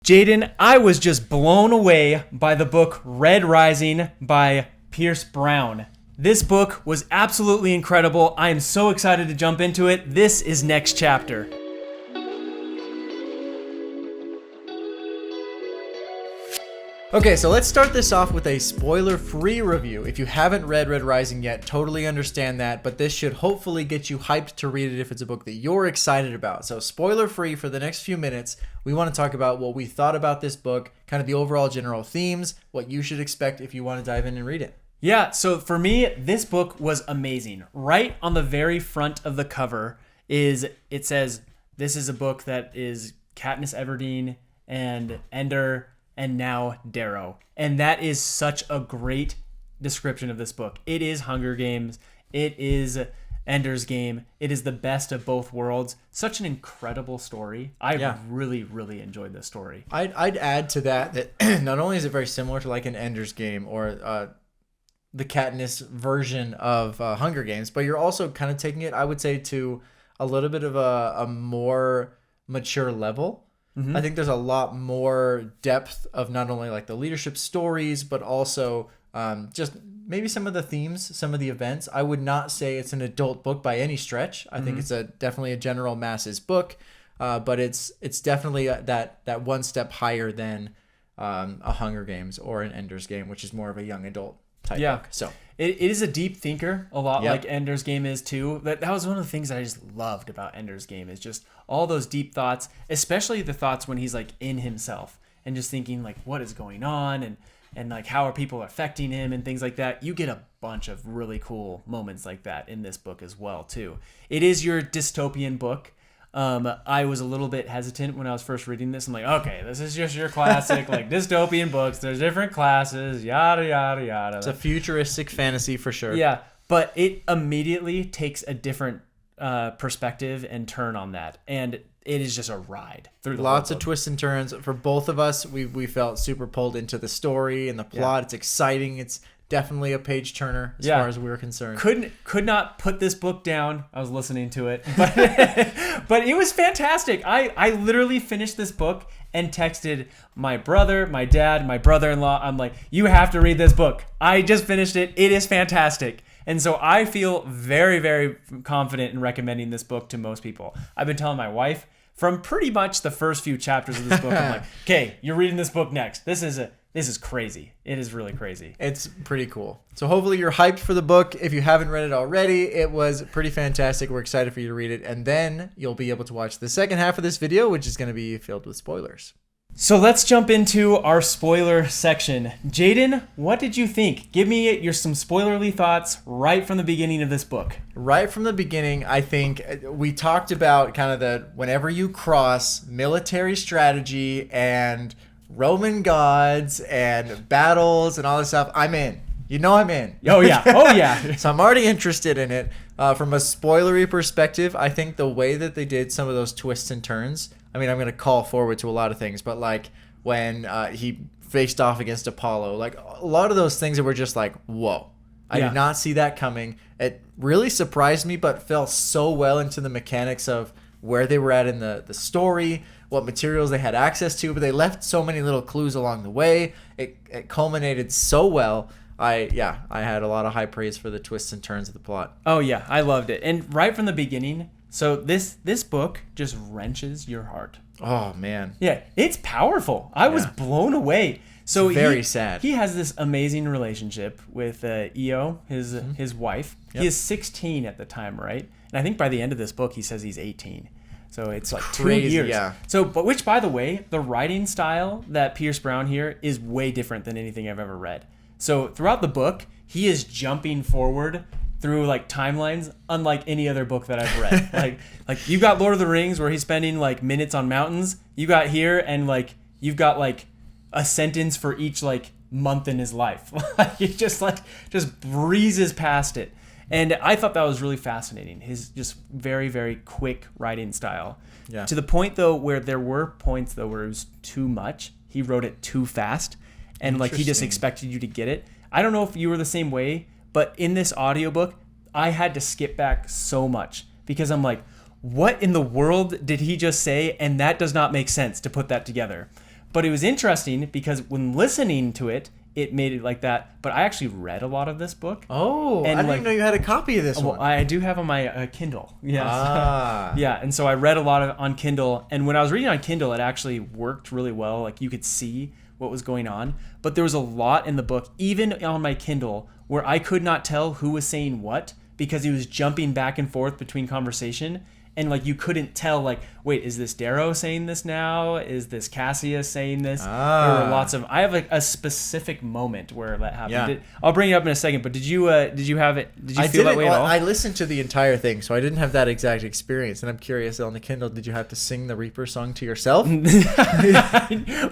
Jaden, I was just blown away by the book Red Rising by Pierce Brown. This book was absolutely incredible. I am so excited to jump into it. This is Next Chapter. Okay, so let's start this off with a spoiler-free review. If you haven't read Red Rising yet, totally understand that, but this should hopefully get you hyped to read it if it's a book that you're excited about. So spoiler-free for the next few minutes, we want to talk about what we thought about this book, kind of the overall general themes, what you should expect if you want to dive in and read it. Yeah, so for me, this book was amazing. Right on the very front of the cover it says, this is a book that is Katniss Everdeen and Ender and now Darrow. And that is such a great description of this book. It is Hunger Games. It is Ender's Game. It is the best of both worlds. Such an incredible story. I really, really enjoyed this story. I'd add to that not only is it very similar to like an Ender's Game or the Katniss version of Hunger Games, but you're also kind of taking it, I would say, to a little bit of a more mature level. Mm-hmm. I think there's a lot more depth of not only like the leadership stories, but also just maybe some of the themes, some of the events. I would not say it's an adult book by any stretch. I think it's definitely a general masses book, but it's definitely that one step higher than a Hunger Games or an Ender's Game, which is more of a young adult type book. So it is a deep thinker, a lot like Ender's Game is too. That was one of the things that I just loved about Ender's Game is just all those deep thoughts, especially the thoughts when he's like in himself and just thinking like what is going on and like how are people affecting him and things like that. You get a bunch of really cool moments like that in this book as well too. It is your dystopian book. I was a little bit hesitant when I was first reading this. I'm like, okay, this is just your classic like dystopian books. There's different classes, yada, yada, yada. It's a futuristic fantasy for sure. Yeah, but it immediately takes a different perspective and turn on that. And it is just a ride through the lots whole of book. Twists and turns. For both of us, we felt super pulled into the story and the plot. Yeah. It's exciting. It's definitely a page turner as far as we were concerned. Could not put this book down. I was listening to it, but, but it was fantastic. I literally finished this book and texted my brother, my dad, my brother-in-law. I'm like, you have to read this book. I just finished it. It is fantastic. And so I feel very, very confident in recommending this book to most people. I've been telling my wife from pretty much the first few chapters of this book, I'm like, okay, you're reading this book next. This is crazy. It is really crazy. It's pretty cool. So hopefully you're hyped for the book. If you haven't read it already, it was pretty fantastic. We're excited for you to read it. And then you'll be able to watch the second half of this video, which is going to be filled with spoilers. So let's jump into our spoiler section. Jaden, what did you think? Give me some spoilerly thoughts right from the beginning of this book. Right from the beginning, I think we talked about kind of whenever you cross military strategy and Roman gods and battles and all this stuff, I'm in. You know I'm in. Oh, yeah. Oh, yeah. So I'm already interested in it. From a spoilery perspective, I think the way that they did some of those twists and turns, I mean, I'm going to call forward to a lot of things, but like when he faced off against Apollo, like a lot of those things that were just like, whoa. I did not see that coming. It really surprised me, but fell so well into the mechanics of where they were at in the story, what materials they had access to, but they left so many little clues along the way. It culminated so well. I had a lot of high praise for the twists and turns of the plot. Oh yeah, I loved it. And right from the beginning, so this book just wrenches your heart. Oh man. Yeah, it's powerful. I was blown away. So it's very sad. He has this amazing relationship with Io, his wife. Yep. He is 16 at the time, right? And I think by the end of this book, he says he's 18. So it's like crazy, 2 years. Yeah. So, but which, by the way, the writing style that Pierce Brown here is way different than anything I've ever read. So throughout the book, he is jumping forward through like timelines unlike any other book that I've read. like you got Lord of the Rings where he's spending like minutes on mountains. You got here and like you've got like a sentence for each like month in his life. Like he just breezes past it. And I thought that was really fascinating. His just very, very quick writing style. Yeah. To the point though where there were points though where it was too much. He wrote it too fast. And like he just expected you to get it. I don't know if you were the same way, but in this audiobook, I had to skip back so much because I'm like, what in the world did he just say? And that does not make sense to put that together. But it was interesting because when listening to it, it made it like that. But I actually read a lot of this book. Oh, And I didn't even know you had a copy of this Well, one. I do have on my Kindle. Yes. Ah. Yeah, and so I read a lot on Kindle. And when I was reading on Kindle, it actually worked really well. Like you could see what was going on. But there was a lot in the book, even on my Kindle, where I could not tell who was saying what because he was jumping back and forth between conversation. And like you couldn't tell, like, wait, is this Darrow saying this now? Is this Cassius saying this? There were lots of. I have a specific moment where that happened. Yeah. I'll bring it up in a second. But did you have it? Did you feel that way at all? I listened to the entire thing, so I didn't have that exact experience. And I'm curious, on the Kindle, did you have to sing the Reaper song to yourself?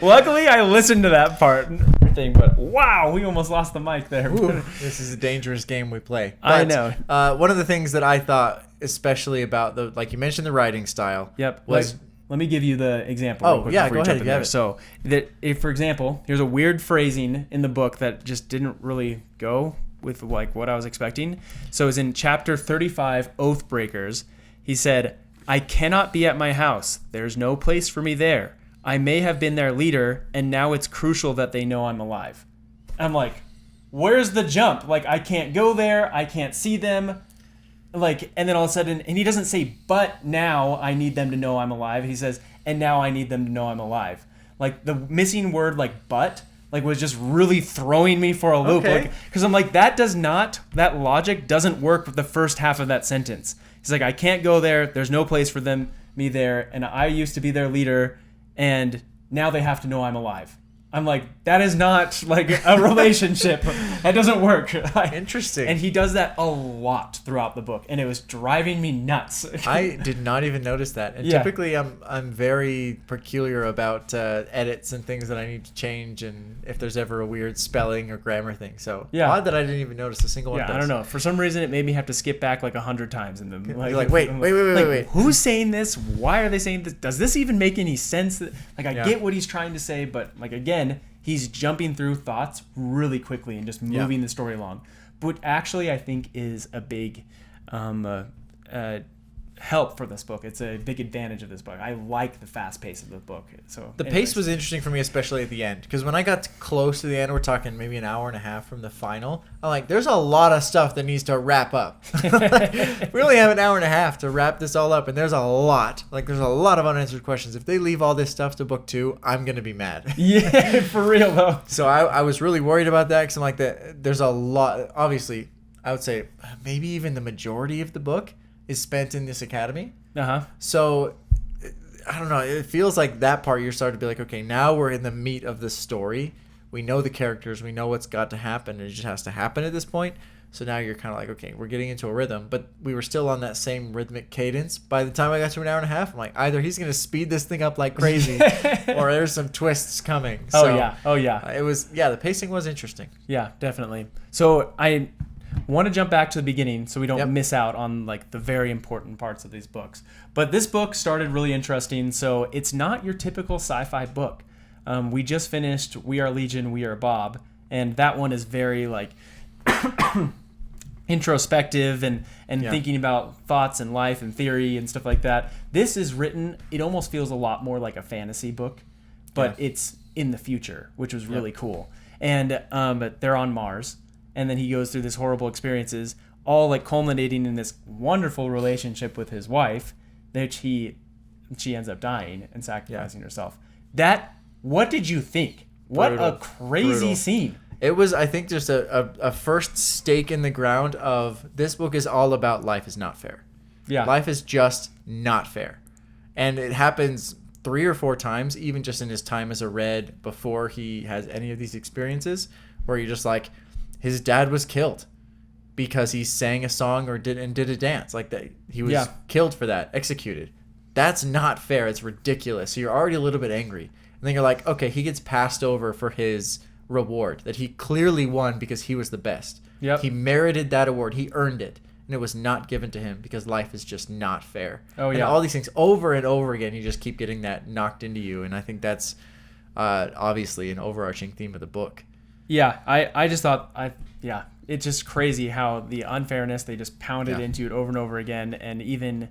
Luckily, I listened to that part and everything. But wow, we almost lost the mic there. Ooh, this is a dangerous game we play. I know. One of the things that I thought, especially about the, like you mentioned, the writing style. Yep. Was let me give you the example. Oh, real quick yeah, before go you jump ahead, in you have there. it. So that if, for example, here's a weird phrasing in the book that just didn't really go with like what I was expecting. So it's in chapter 35, Oathbreakers. He said, "I cannot be at my house. There's no place for me there. I may have been their leader, and now it's crucial that they know I'm alive." I'm like, where's the jump? Like, I can't go there. I can't see them. Like, and then all of a sudden, and he doesn't say, but now I need them to know I'm alive. He says, and now I need them to know I'm alive. Like, the missing word, like, but, like, was just really throwing me for a loop. Okay. Like, because I'm like, that logic doesn't work with the first half of that sentence. He's like, I can't go there. There's no place for me there. And I used to be their leader. And now they have to know I'm alive. I'm like, that is not like a relationship. That doesn't work. Interesting. And he does that a lot throughout the book, and it was driving me nuts. I did not even notice that. And Yeah. typically, I'm very peculiar about edits and things that I need to change, and if there's ever a weird spelling or grammar thing. So Yeah. odd that I didn't even notice a single one. Yeah, of those. I don't know. For some reason, it made me have to skip back like 100 times in them. You're like, wait. Who's saying this? Why are they saying this? Does this even make any sense? Like, I Yeah. get what he's trying to say, but like again, he's jumping through thoughts really quickly and just moving the story along. But actually, I think is a big help for this book. It's a big advantage of this book. I like the fast pace of the book. So The pace was interesting for me, especially at the end, because when I got close to the end, we're talking maybe an hour and a half from the final. I'm like, there's a lot of stuff that needs to wrap up. We only have an hour and a half to wrap this all up, and there's a lot. Like, there's a lot of unanswered questions. If they leave all this stuff to book 2, I'm gonna be mad. Yeah, for real though. So I was really worried about that because I'm like, there's a lot. Obviously, I would say maybe even the majority of the book is spent in this academy. So I don't know. It feels like that part you're starting to be like, okay, now we're in the meat of the story. We know the characters. We know what's got to happen. And it just has to happen at this point. So now you're kind of like, okay, we're getting into a rhythm. But we were still on that same rhythmic cadence. By the time I got to an hour and a half, I'm like, either he's going to speed this thing up like crazy or there's some twists coming. So, Oh, yeah. It was, the pacing was interesting. Yeah, definitely. So I want to jump back to the beginning so we don't miss out on like the very important parts of these books. But this book started really interesting. So it's not your typical sci-fi book. We just finished We Are Legion, We Are Bob. And that one is very like introspective and thinking about thoughts and life and theory and stuff like that. This is written, it almost feels a lot more like a fantasy book, but it's in the future, which was really cool. And but they're on Mars. And then he goes through this horrible experiences, all like culminating in this wonderful relationship with his wife, that she ends up dying and sacrificing herself. What did you think? What a crazy scene. It was, I think, just a first stake in the ground of this book is all about life is not fair. Yeah. Life is just not fair. And it happens 3 or 4 times, even just in his time as a Red, before he has any of these experiences, where you're just like, his dad was killed because he sang a song or did a dance like that. He was killed for that, executed. That's not fair. It's ridiculous. So you're already a little bit angry. And then you're like, okay, he gets passed over for his reward that he clearly won because he was the best. Yep. He merited that award. He earned it. And it was not given to him because life is just not fair. Oh, yeah. And all these things over and over again, you just keep getting that knocked into you. And I think that's obviously an overarching theme of the book. Yeah, I just thought, it's just crazy how the unfairness, they just pounded into it over and over again. And even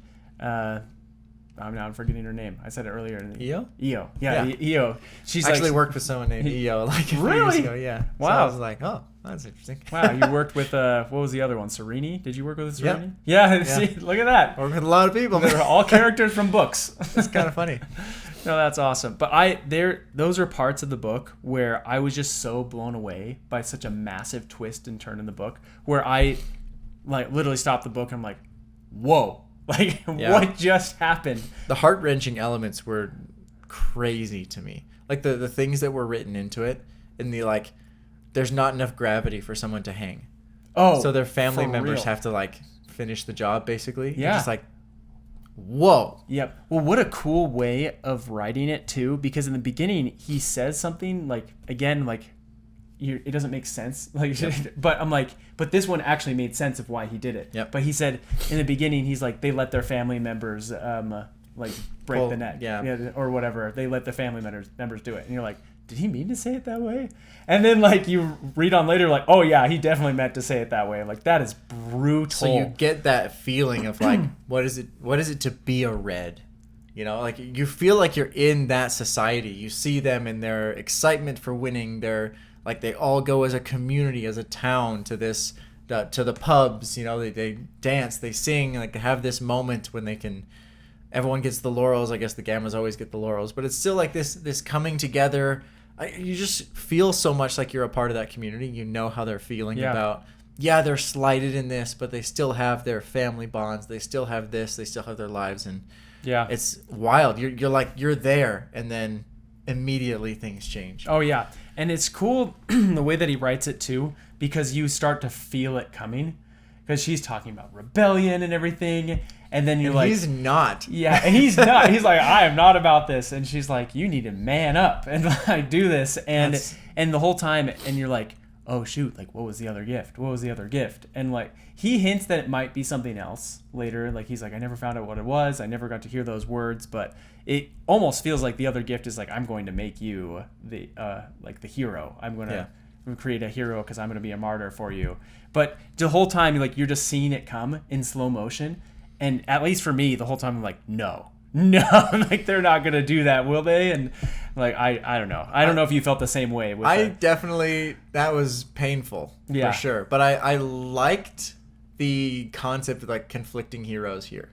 I'm now forgetting her name. I said it earlier. Io? Io. Yeah, Yeah. Io. She's I actually like, worked with someone named Io like a few years Really? ago. Yeah. So Wow. I was like, oh, that's interesting. wow, you worked with what was the other one? Serini? Did you work with Yep. Serini? Yeah. Yeah. See, look at that. Worked with a lot of people. They're all characters from books. It's kind of funny. No, that's awesome. But those are parts of the book where I was just so blown away by such a massive twist and turn in the book, where I like literally stopped the book and I'm like, whoa, like Yeah. what just happened? The heart-wrenching elements were crazy to me. Like the things that were written into it, and the like, there's not enough gravity for someone to hang. Oh, So their family for members real. have to like finish the job basically. You're Yeah. just like, whoa. Yep. Well, what a cool way of writing it too, because in the beginning he says something like, again, like it doesn't make sense. Like, but I'm like, but this one actually made sense of why he did it. Yep. But he said in the beginning, he's like, they let their family members like break Well, the neck, yeah. or whatever. They let the family members do it, and you're like, did he mean to say it that way? And then like you read on later, like, oh yeah, he definitely meant to say it that way. I'm like, that is brutal. So you get that feeling of like, what is it to be a red? You know, like you feel like you're in that society. You see them in their excitement for winning. They're like, they all go as a community, as a town to this, to the pubs. You know, they dance, they sing, like they have this moment when they can. Everyone gets the laurels. I guess the Gammas always get the laurels, but it's still like this coming together. You just feel so much like you're a part of that community. You know how they're feeling about. Yeah, they're slighted in this, but they still have their family bonds. They still have this. They still have their lives, and yeah, it's wild. You're like, you're there, and then immediately things change. Oh yeah, and it's cool the way that he writes it too, because you start to feel it coming, because she's talking about rebellion and everything, and then you're like, he's not. yeah, and he's not. He's like, I am not about this, and she's like, you need to man up and like do this, and the whole time, and you're like, oh shoot, like what was the other gift? What was the other gift? And like he hints that it might be something else later. Like he's like, I never found out what it was. I never got to hear those words, but it almost feels like the other gift is like, I'm going to make you the like the hero. I'm going to create a hero because I'm going to be a martyr for you. But the whole time, like you're just seeing it come in slow motion, and at least for me, the whole time I'm like, no, like they're not going to do that, will they? And like I don't know. I don't know if you felt the same way. With Definitely, that was painful for sure. But I liked the concept of like conflicting heroes here,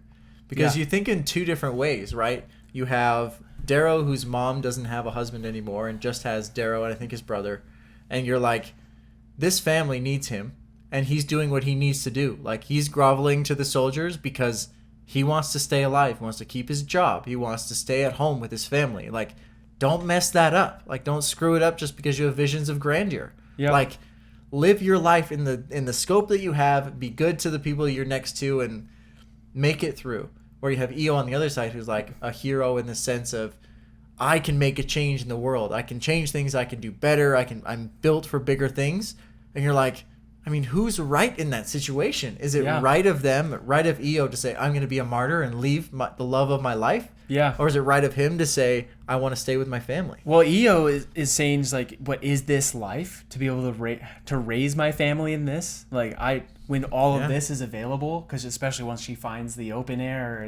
because you think in two different ways, right? You have Darrow, whose mom doesn't have a husband anymore and just has Darrow and I think his brother, and you're like, this family needs him, and he's doing what he needs to do. Like he's groveling to the soldiers because he wants to stay alive, wants to keep his job, he wants to stay at home with his family. Like, don't mess that up. Like, don't screw it up just because you have visions of grandeur. Yep. Like, live your life in the scope that you have. Be good to the people you're next to, and make it through. Where you have Io on the other side, who's like a hero in the sense of, I can make a change in the world. I can change things. I can do better. I'm built for bigger things. And you're like, I mean, who's right in that situation? Is it right of them, right of Io to say, I'm going to be a martyr and leave the love of my life? Yeah. Or is it right of him to say, I want to stay with my family? Well, Io is saying, is like, what is this life? To be able to raise my family in this? Like, when all of this is available, because especially once she finds the open air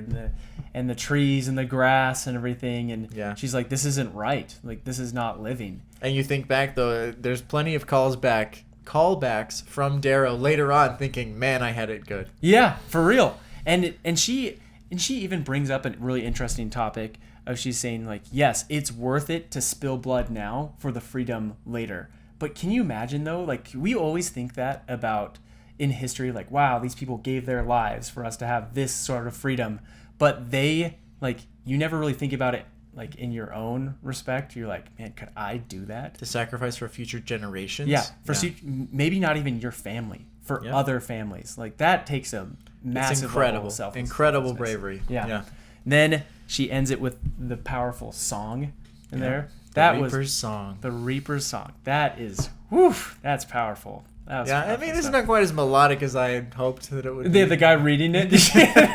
and the trees and the grass and everything, and she's like, this isn't right. Like, this is not living. And you think back, though, there's plenty of callbacks from Darrow later on thinking, man, I had it good. Yeah, for real. And she even brings up a really interesting topic of, she's saying like, yes, it's worth it to spill blood now for the freedom later. But can you imagine though, like we always think that about in history, like, wow, these people gave their lives for us to have this sort of freedom, but they like, you never really think about it like in your own respect. You're like, man, could I do that? To sacrifice for future generations? Yeah, maybe not even your family, for other families. Like that takes a massive level of selflessness. Incredible bravery. Yeah. Then she ends it with the powerful song in there. The Reaper's Song. That is, whew, that's powerful. I mean, it's not quite as melodic as I had hoped that it would be. The guy reading it,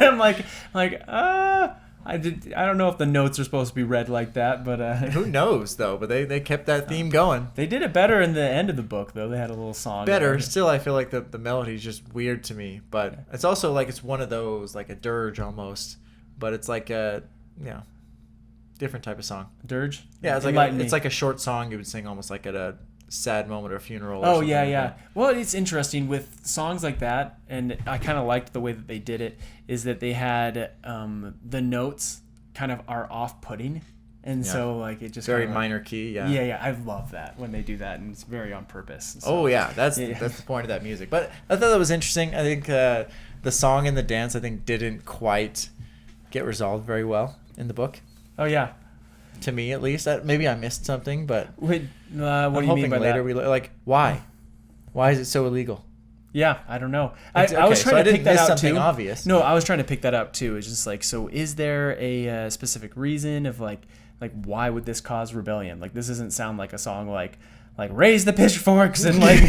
I'm like, I don't know if the notes are supposed to be read like that, but who knows though? But they kept that theme going. They did it better in the end of the book though. They had a little song. Better still. I feel like the melody is just weird to me, but it's also like it's one of those like a dirge almost. But it's like different type of song. Dirge? Yeah, it's Enlighten me. it's like a short song you would sing almost like at a sad moment or a funeral. Or Oh something yeah, like yeah. that. Well, it's interesting with songs like that, and I kind of liked the way that they did it. Is that they had the notes kind of are off-putting, and so like it just Very kinda, minor key. Yeah. Yeah, I love that when they do that, and it's very on purpose. So, Oh yeah, that's the point of that music. But I thought that was interesting. I think the song and the dance didn't quite get resolved very well in the book. Oh yeah. To me, at least. Maybe I missed something, but Wait, what I'm do you hoping mean by later that? why? Why is it so illegal? Yeah, I don't know. Okay, I was so trying I to pick didn't that miss out something too. obvious. No, I was trying to pick that out too. It's just like, so is there a specific reason of like why would this cause rebellion? Like this doesn't sound like a song like raise the pitchforks and like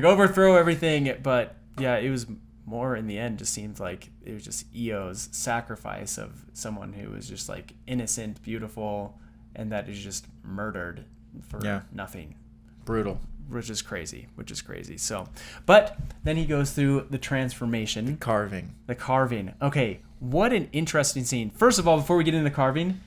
overthrow everything. But yeah, it was more in the end. Just seemed like it was just Eo's sacrifice of someone who was just like innocent, beautiful, and that is just murdered for nothing. Brutal. Which is crazy. So, but then he goes through the transformation. The carving. Okay, what an interesting scene. First of all, before we get into the carving,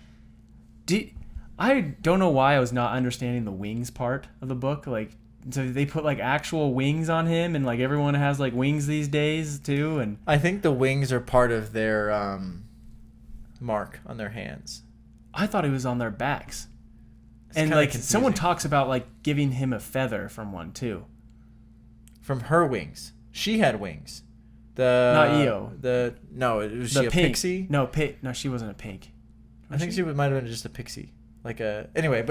I don't know why I was not understanding the wings part of the book. Like, so they put like actual wings on him, and like everyone has like wings these days too. And I think the wings are part of their mark on their hands. I thought it was on their backs. It's and kinda like confusing. someone talks about like giving him a feather from one too. From her wings. She had wings. Not Eo. Was she a pixie? No, she wasn't a pink. I think she might have been just a pixie. But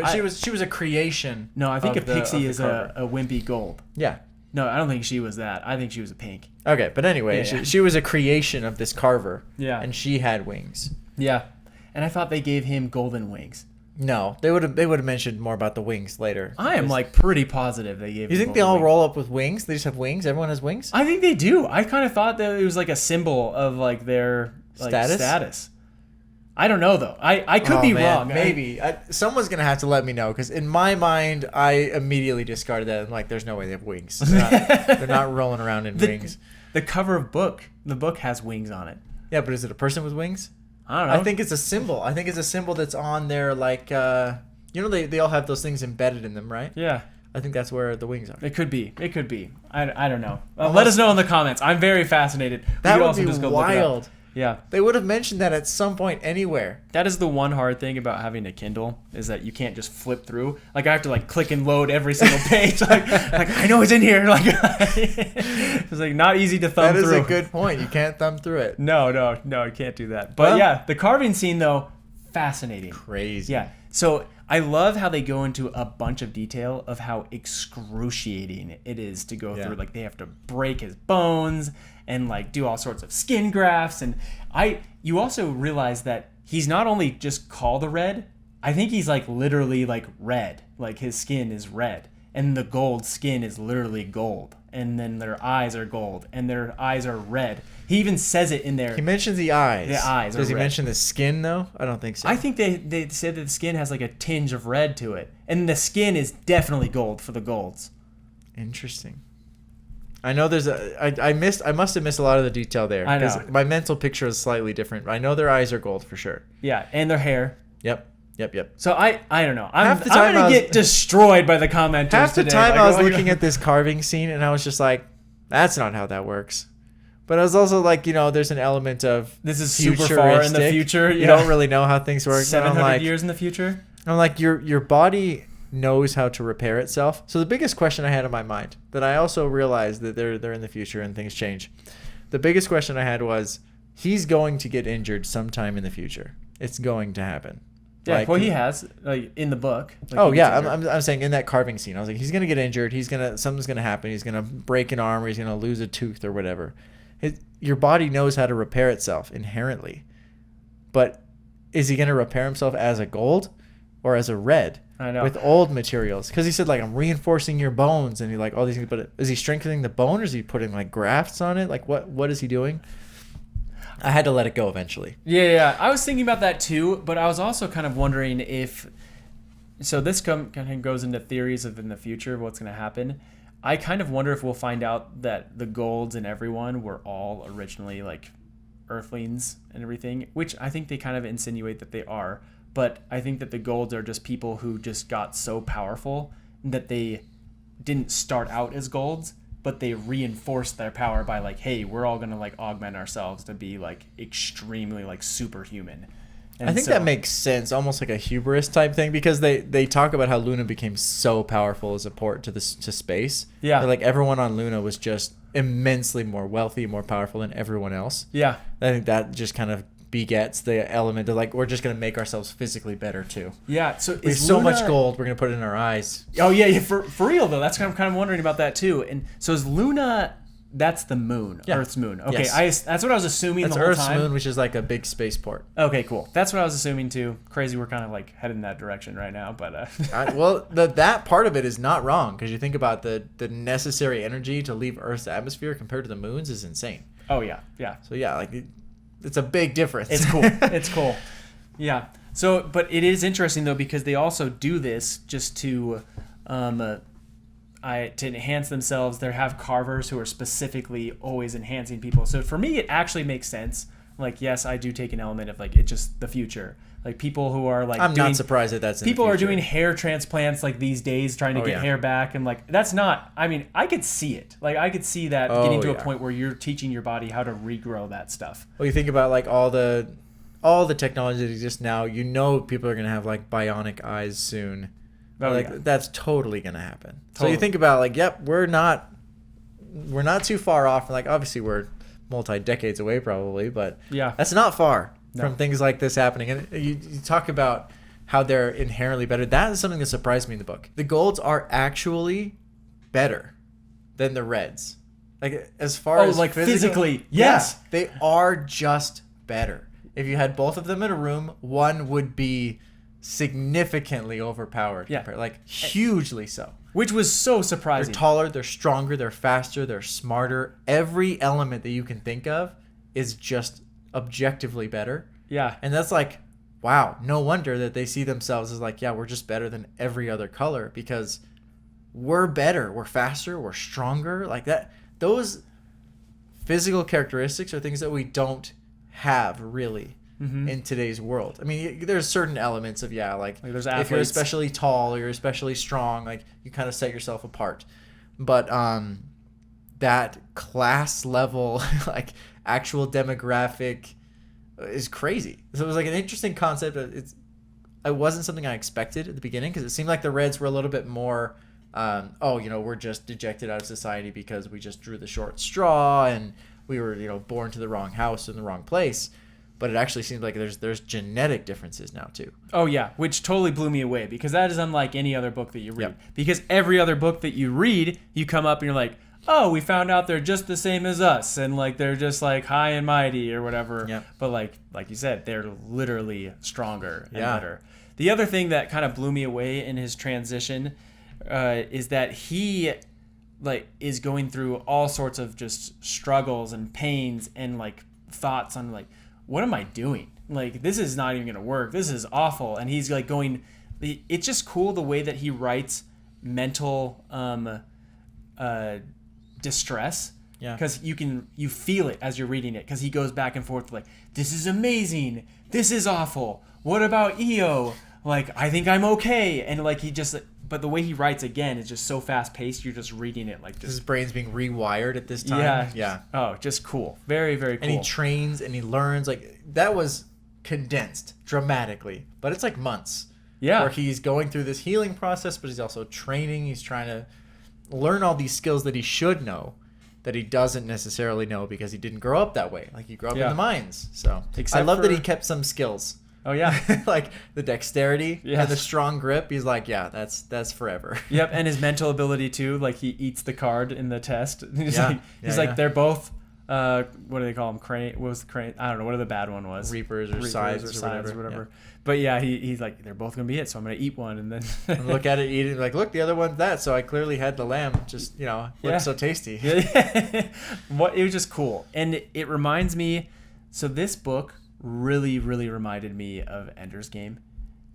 she was a creation. No, I think a of the pixie is carver. a wimpy gold. Yeah. No, I don't think she was that. I think she was a pink. Okay, but anyway, Yeah. she was a creation of this carver. Yeah. And she had wings. Yeah. And I thought they gave him golden wings. No, they would have mentioned more about the wings later. I am like pretty positive they gave him You think they golden all wings. roll up with wings? They just have wings? Everyone has wings? I think they do. I kind of thought that it was like a symbol of like their like, status. I don't know though. I could be wrong. Maybe. Someone's going to have to let me know because in my mind, I immediately discarded that. I'm like, there's no way they have wings. They're not rolling around in wings. The cover of the book has wings on it. Yeah, but is it a person with wings? I don't know. I think it's a symbol. I think it's a symbol that's on their like, they all have those things embedded in them, right? Yeah. I think that's where the wings are. It could be. I don't know. Let us know in the comments. I'm very fascinated. That would be wild. Yeah. They would have mentioned that at some point anywhere. That is the one hard thing about having a Kindle is that you can't just flip through. Like I have to like click and load every single page. like I know it's in here. Like it's like not easy to thumb through. That is a good point. You can't thumb through it. No, you can't do that. But yeah, the carving scene though, fascinating. Crazy. Yeah. So I love how they go into a bunch of detail of how excruciating it is to go through. Like they have to break his bones and like do all sorts of skin grafts. And you also realize that he's not only just called a red, I think he's like literally like red. Like his skin is red. And the gold skin is literally gold. And then their eyes are gold. And their eyes are red. He even says it in there. He mentions the eyes. The eyes Does are he red. mention the skin, though? I don't think so. I think they said that the skin has like a tinge of red to it. And the skin is definitely gold for the golds. Interesting. I know there's I must have missed a lot of the detail there. I know. My mental picture is slightly different. I know their eyes are gold for sure. Yeah, and their hair. Yep. So I don't know. I'm the time going to get destroyed by the commenters Half the today. time Like, I was looking at this carving scene and I was just like, that's not how that works. But I was also like, there's an element of this is super far in the future. You don't really know how things work. 700 years in the future. I'm like, your body knows how to repair itself. So the biggest question I had in my mind that I also realized that they're in the future and things change. The biggest question I had was, he's going to get injured sometime in the future. It's going to happen. Yeah, well, he has in the book. I'm saying in that carving scene, I was like, he's gonna get injured. Something's gonna happen. He's gonna break an arm, or he's gonna lose a tooth, or whatever. Your body knows how to repair itself inherently, but is he gonna repair himself as a gold or as a red? I know. With old materials, because he said like I'm reinforcing your bones, and he like all these things. But is he strengthening the bone, or is he putting like grafts on it? Like what is he doing? I had to let it go eventually. Yeah. I was thinking about that too, but I was also kind of wondering if. So this kind of goes into theories of in the future of what's going to happen. I kind of wonder if we'll find out that the golds and everyone were all originally like Earthlings and everything, which I think they kind of insinuate that they are. But I think that the Golds are just people who just got so powerful that they didn't start out as Golds, but they reinforced their power by like, hey, we're all gonna like augment ourselves to be like extremely like superhuman. And I think that makes sense, almost like a hubris type thing, because they talk about how Luna became so powerful as a port to space. Yeah. That, like, everyone on Luna was just immensely more wealthy, more powerful than everyone else. Yeah. I think that just kind of begets the element of like, we're just going to make ourselves physically better too. Yeah. So we have so much gold, we're going to put it in our eyes. Oh yeah, for real though. That's kind of wondering about that too. And so is Luna? That's the moon, Yeah. Earth's moon. Okay, Yes. that's what I was assuming That's the whole Earth's time. moon, which is like a big spaceport. Okay, cool. That's what I was assuming too. Crazy, we're kind of like heading that direction right now, but Well, that part of it is not wrong, because you think about the necessary energy to leave Earth's atmosphere compared to the moon's is insane. oh yeah, yeah. So yeah, like it's a big difference. It's cool. It's cool. Yeah. So, but it is interesting though, because they also do this just to enhance themselves. They have carvers who are specifically always enhancing people. So for me, it actually makes sense. Like, yes, I do take an element of like, it's just the future. Like people who are like, I'm not surprised that that's in the people are future. doing hair transplants like these days, trying to Oh, get yeah. hair back, and like that's not. I mean, I could see it. Like I could see that Oh, getting to a yeah. point where you're teaching your body how to regrow that stuff. Well, you think about like all the technology that exists now. You know, people are gonna have like bionic eyes soon. Oh, like yeah. that's totally gonna happen. So Totally. you think about like, yep, we're not too far off. Like obviously we're multi-decades away probably, but Yeah. that's not far No. from things like this happening. And you talk about how they're inherently better. That is something that surprised me in the book. The golds are actually better than the reds. Like as far as like physically, yeah, yes. they are just better. If you had both of them in a room, one would be significantly overpowered. Yeah. Like hugely so. Which was so They're surprising. taller, they're stronger, they're faster, they're smarter. Every element that you can think of is just objectively better. Yeah. And that's like, wow, no wonder that they see themselves as like, yeah, we're just better than every other color, because we're better, we're faster, we're stronger. Like that, those physical characteristics are things that we don't have really in today's world. I mean, there's certain elements of, yeah, like there's if you're athletes. especially tall or you're especially strong, like you kind of set yourself apart. But that class level, like actual demographic is crazy. So it was like an interesting concept. It wasn't something I expected at the beginning, because it seemed like the Reds were a little bit more, we're just dejected out of society because we just drew the short straw and we were, born to the wrong house in the wrong place. But it actually seems like there's genetic differences now too. Oh yeah, which totally blew me away, because that is unlike any other book that you read. Yep. Because every other book that you read, you come up and you're like, oh, we found out they're just the same as us, and like they're just like high and mighty or whatever. Yep. But like you said, they're literally stronger and Yeah. better. The other thing that kind of blew me away in his transition is that he like is going through all sorts of just struggles and pains and like thoughts on like, what am I doing? Like, this is not even going to work. This is awful. And he's like going, it's just cool the way that he writes mental distress. Yeah. Because you feel it as you're reading it. Because he goes back and forth like, this is amazing. This is awful. What about EO? Like, I think I'm okay. And like, but the way he writes again is just so fast paced. You're just reading it like His just, brain's being rewired at this time. yeah. Yeah. Oh, just cool. Very, very cool. And he trains and he learns. Like, that was condensed dramatically, but it's like months. Yeah. Where he's going through this healing process, but he's also training. He's trying to learn all these skills that he should know, that he doesn't necessarily know because he didn't grow up that way. Like, he grew up Yeah. in the mines. So Except I love that for- he kept some skills. Oh yeah. Like the dexterity Yes. and the strong grip. He's like, yeah, that's forever. Yep, and his mental ability too. Like, he eats the card in the test. He's Yeah, like, yeah, yeah. they're both. What do they call them? Crane. What was the crane? I don't know. What the bad one was? Reapers or scythes or whatever. But yeah, he's like, they're both gonna be it. So I'm gonna eat one and then And look at it, eat it, like, look, the other one's that. So I clearly had the lamb. Just, Yeah. looks so tasty. What it was just cool, and it reminds me. So this book really, really reminded me of Ender's Game,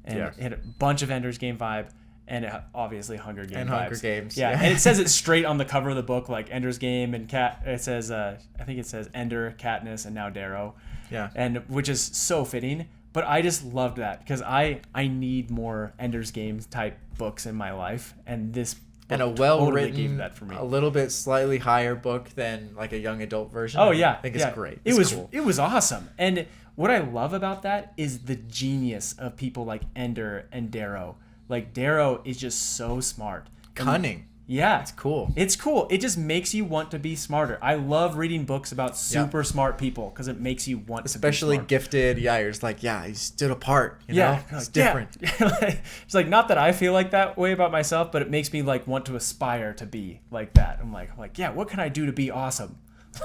and Yeah. it had a bunch of Ender's Game vibe. and obviously Hunger Games And vibes. Hunger Games. Yeah, and it says it straight on the cover of the book, like Ender's Game and it says I think it says Ender, Katniss, and now Darrow. Yeah. And which is so fitting. But I just loved that because I need more Ender's Game type books in my life, and this book And a well-written, totally gave that for me. a little bit slightly higher book than like a young adult version. Oh yeah, I think it's great. It It's was cool. it was awesome, and what I love about that is the genius of people like Ender and Darrow. Like Darrow is just so smart, Cunning. Yeah, It's cool. It's cool. It just makes you want to be smarter. I love reading books about super smart people because it makes you want Especially to be smart. gifted. Yeah, you're just like, yeah, he stood apart. You Yeah, know? It's like, different. Yeah. It's like not that I feel like that way about myself, but it makes me like want to aspire to be like that. I'm like, yeah, what can I do to be awesome?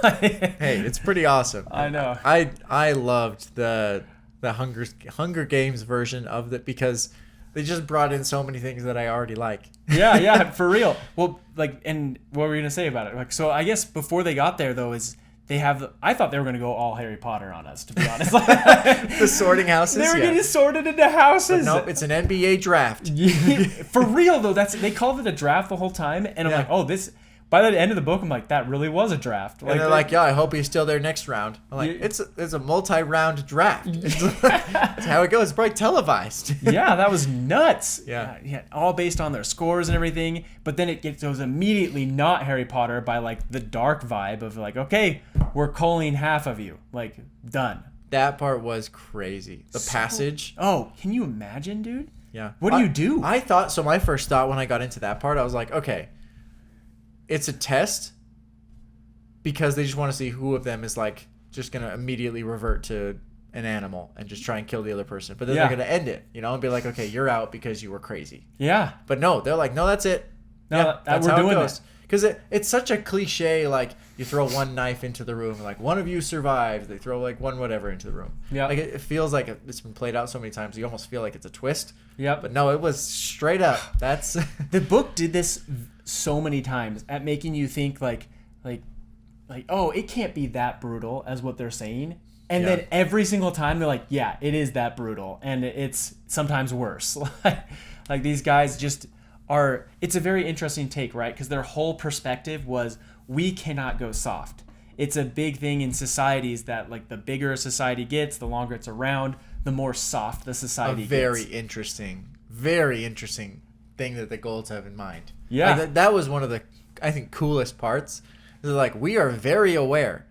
Hey, it's pretty awesome. I know. I loved the Hunger Games version of it because they just brought in so many things that I already like. Yeah, for real. Well, like, and what were you gonna say about it? Like, so I guess before they got there though, is they have. I thought they were gonna go all Harry Potter on us, to be honest. The sorting houses. They were yeah. getting sorted into houses. But nope, it's an NBA draft. For real though, they called it a draft the whole time, and I'm Yeah. like, oh, this. By the end of the book, I'm like, that really was a draft. And they're like, yeah, I hope he's still there next round. I'm like, it's a multi-round draft. That's how it goes. It's probably televised. yeah, that was nuts. Yeah. All based on their scores and everything. But then it goes immediately not Harry Potter by like the dark vibe of like, okay, we're culling half of you. Like, done. That part was crazy. The passage. Oh, can you imagine, dude? Yeah. What do you do? I thought, so my first thought when I got into that part, I was like, okay, it's a test because they just want to see who of them is like just going to immediately revert to an animal and just try and kill the other person. But then they're going to end it, and be like, okay, you're out because you were crazy. Yeah. But no, they're like, no, that's it. No, that's we're how doing it goes. this. Because it's such a cliche, like you throw one knife into the room, like one of you survives. They throw like one whatever into the room. Yeah. Like it feels like it's been played out so many times. You almost feel like it's a twist. Yep. But no, it was straight up. That's The book did this so many times at making you think like, oh, it can't be that brutal as what they're saying. And then every single time they're like, yeah, it is that brutal. And it's sometimes worse. Like these guys just are, it's a very interesting take, right? Because their whole perspective was, we cannot go soft. It's a big thing in societies that like the bigger a society gets, the longer it's around, the more soft the society very gets. very interesting thing that the Golds have in mind. Yeah. Like, that was one of the, I think, coolest parts. They're like, we are very aware.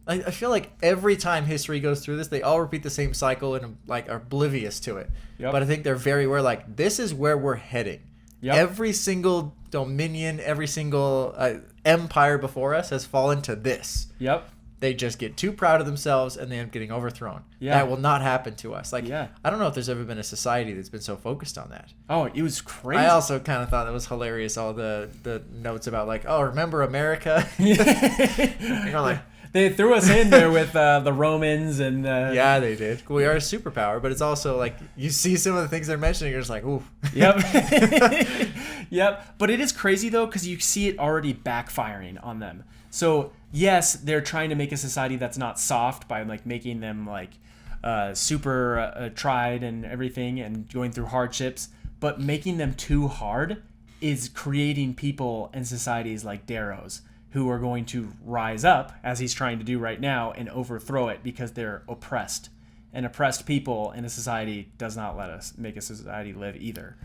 I feel like every time history goes through this, they all repeat the same cycle and like are oblivious to it. Yep. But I think they're very aware, like, this is where we're heading. Yep. Every single dominion, every single empire before us has fallen to this. Yep. They just get too proud of themselves and they end up getting overthrown. Yeah. That will not happen to us. Like, Yeah. I don't know if there's ever been a society that's been so focused on that. Oh, it was crazy. I also kind of thought that was hilarious, all the notes about like, oh, remember America? You're like, They threw us in there with the Romans and yeah, they did. We are a superpower, but it's also like you see some of the things they're mentioning, you're just like, ooh. Yep. Yep. But it is crazy though, because you see it already backfiring on them. So yes, they're trying to make a society that's not soft by like making them like super tried and everything and going through hardships, but making them too hard is creating people and societies like Darrow's who are going to rise up, as he's trying to do right now, and overthrow it because they're oppressed. And oppressed people in a society does not let us make a society live either.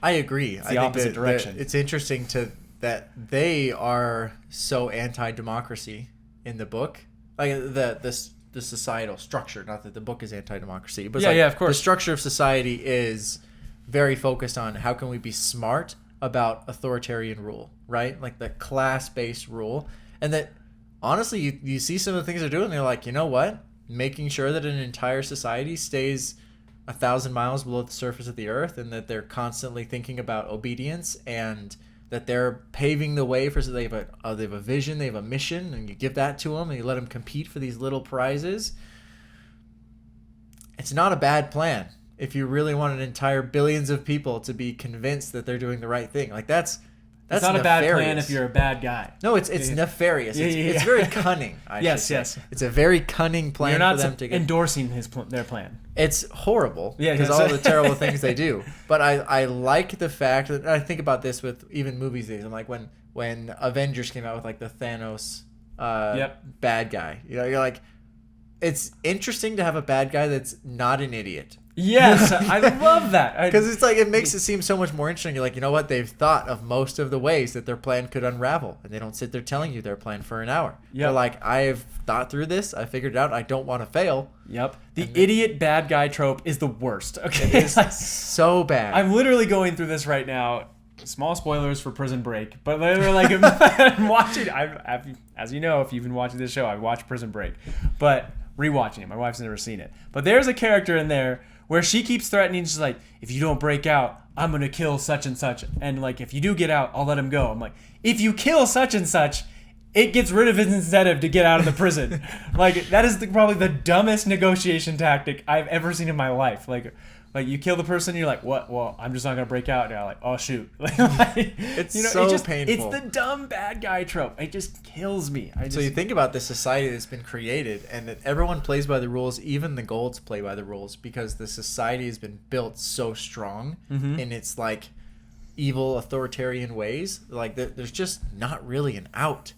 I agree. It's the opposite direction. It's interesting that they are so anti-democracy in the book. Like the societal structure, not that the book is anti-democracy, but yeah, of course. The structure of society is very focused on how can we be smart about authoritarian rule, right? Like the class-based rule. And that, honestly, you see some of the things they're doing, and they're like, you know what? Making sure that an entire society stays 1,000 miles below the surface of the earth, and that they're constantly thinking about obedience, and that they're paving the way for, so they have a vision, they have a mission, and you give that to them, and you let them compete for these little prizes. It's not a bad plan if you really want an entire billions of people to be convinced that they're doing the right thing. Like that's It's not a bad plan if you're a bad guy. No, it's nefarious. It's very cunning. Yes. It's a very cunning plan. You're not for them to get... endorsing their plan. It's horrible because all the terrible things they do. But I like the fact that I think about this with even movies. I'm like when Avengers came out with like the Thanos bad guy. You know, you're like, it's interesting to have a bad guy that's not an idiot. Yes, I love that. Because it's like, it makes it seem so much more interesting. You're like, you know what? They've thought of most of the ways that their plan could unravel. And they don't sit there telling you their plan for an hour. Yep. They're like, I've thought through this. I figured it out. I don't want to fail. Yep. The idiot bad guy trope is the worst. Okay. It's like, so bad. I'm literally going through this right now. Small spoilers for Prison Break. But they're like, I'm watching. As you know, if you've been watching this show, I've watched Prison Break. But rewatching it. My wife's never seen it. But there's a character in there where she keeps threatening, she's like, if you don't break out, I'm going to kill such and such. And like, if you do get out, I'll let him go. I'm like, if you kill such and such, it gets rid of his incentive to get out of the prison. Like, that is probably the dumbest negotiation tactic I've ever seen in my life. Like you kill the person, and you're like, what? Well, I'm just not going to break out. And you're like, oh, shoot. It's so painful. It's the dumb bad guy trope. It just kills me. So you think about the society that's been created and that everyone plays by the rules, even the golds play by the rules, because the society has been built so strong in its like evil authoritarian ways. Like there's just not really an out.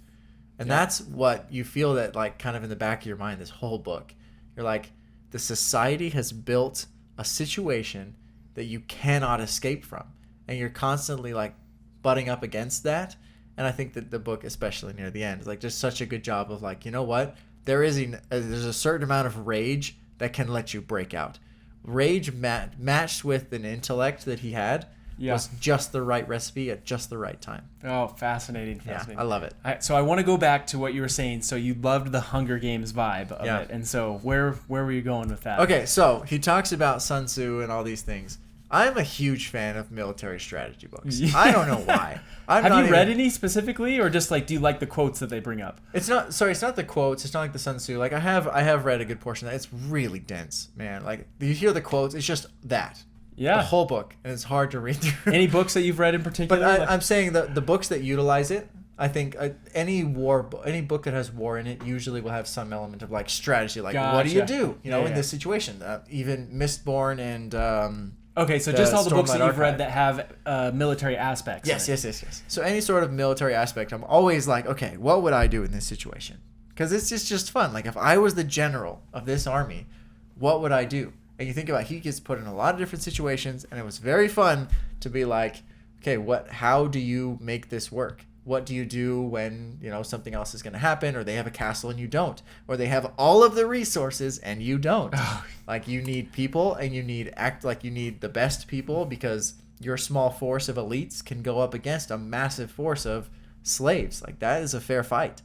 And that's what you feel that like kind of in the back of your mind, this whole book. You're like, the society has built a situation that you cannot escape from, and you're constantly like butting up against that. And I think that the book, especially near the end, is like just such a good job of like, you know what, there's a certain amount of rage that can let you break out. Rage matched with an intellect that he had was just the right recipe at just the right time. Oh, fascinating. Yeah, I love it. So I want to go back to what you were saying. So you loved the Hunger Games vibe of it. And so where were you going with that? Okay, so he talks about Sun Tzu and all these things. I'm a huge fan of military strategy books. I don't know why. Have you read any specifically, or just like, do you like the quotes that they bring up? It's not the quotes. It's not like the Sun Tzu. Like I have read a good portion of that. It's really dense, man. Like you hear the quotes, it's just that. Yeah. The whole book, and it's hard to read through. Any books that you've read in particular? But I'm saying the books that utilize it, I think any book that has war in it usually will have some element of like strategy. Like, what do you do? You know, in this situation. Even Mistborn and okay, so just all the books that you've read that have military aspects. Yes. So any sort of military aspect, I'm always like, okay, what would I do in this situation? Because it's just fun. Like if I was the general of this army, what would I do? And you think about, he gets put in a lot of different situations, and it was very fun to be like, okay, how do you make this work? What do you do when, you know, something else is going to happen, or they have a castle and you don't, or they have all of the resources and you don't? Like you need people, and you need the best people, because your small force of elites can go up against a massive force of slaves. Like that is a fair fight.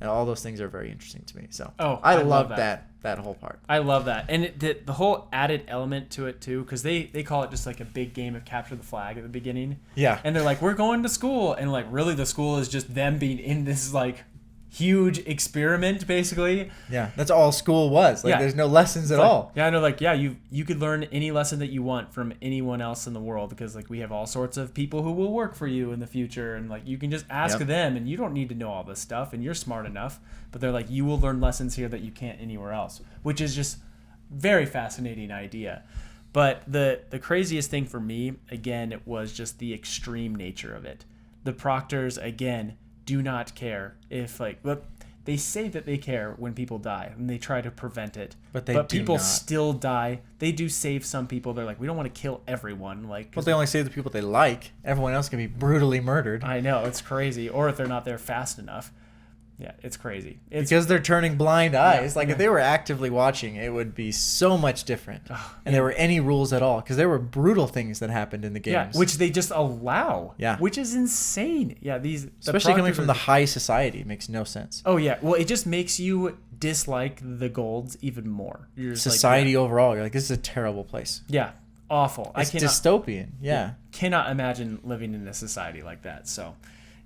And all those things are very interesting to me. So I love that whole part. I love that. And the whole added element to it, too, because they call it just like a big game of capture the flag at the beginning. Yeah. And they're like, we're going to school. And like, really, the school is just them being in this like huge experiment, basically. Yeah. That's all school was. Like, there's no lessons at all. Yeah. I know. Like, you could learn any lesson that you want from anyone else in the world, because like we have all sorts of people who will work for you in the future. And like, you can just ask them, and you don't need to know all this stuff, and you're smart enough. But they're like, you will learn lessons here that you can't anywhere else, which is just very fascinating idea. But the craziest thing for me, again, it was just the extreme nature of it. The proctors, again, do not care if they say that they care when people die, and they try to prevent it, but people still die. They do save some people. They're like, we don't want to kill everyone. Like, well, they only save the people they like. Everyone else can be brutally murdered. I know, it's crazy. Or if they're not there fast enough. Yeah, it's crazy. Because they're turning blind eyes. If they were actively watching, it would be so much different. And there were any rules at all. Because there were brutal things that happened in the games. Yeah, which they just allow. Yeah. Which is insane. Yeah, especially coming from the high society, it makes no sense. Oh, yeah. Well, it just makes you dislike the golds even more. Society overall, you're like, this is a terrible place. Yeah, awful. It's dystopian. Yeah. Cannot imagine living in a society like that. So...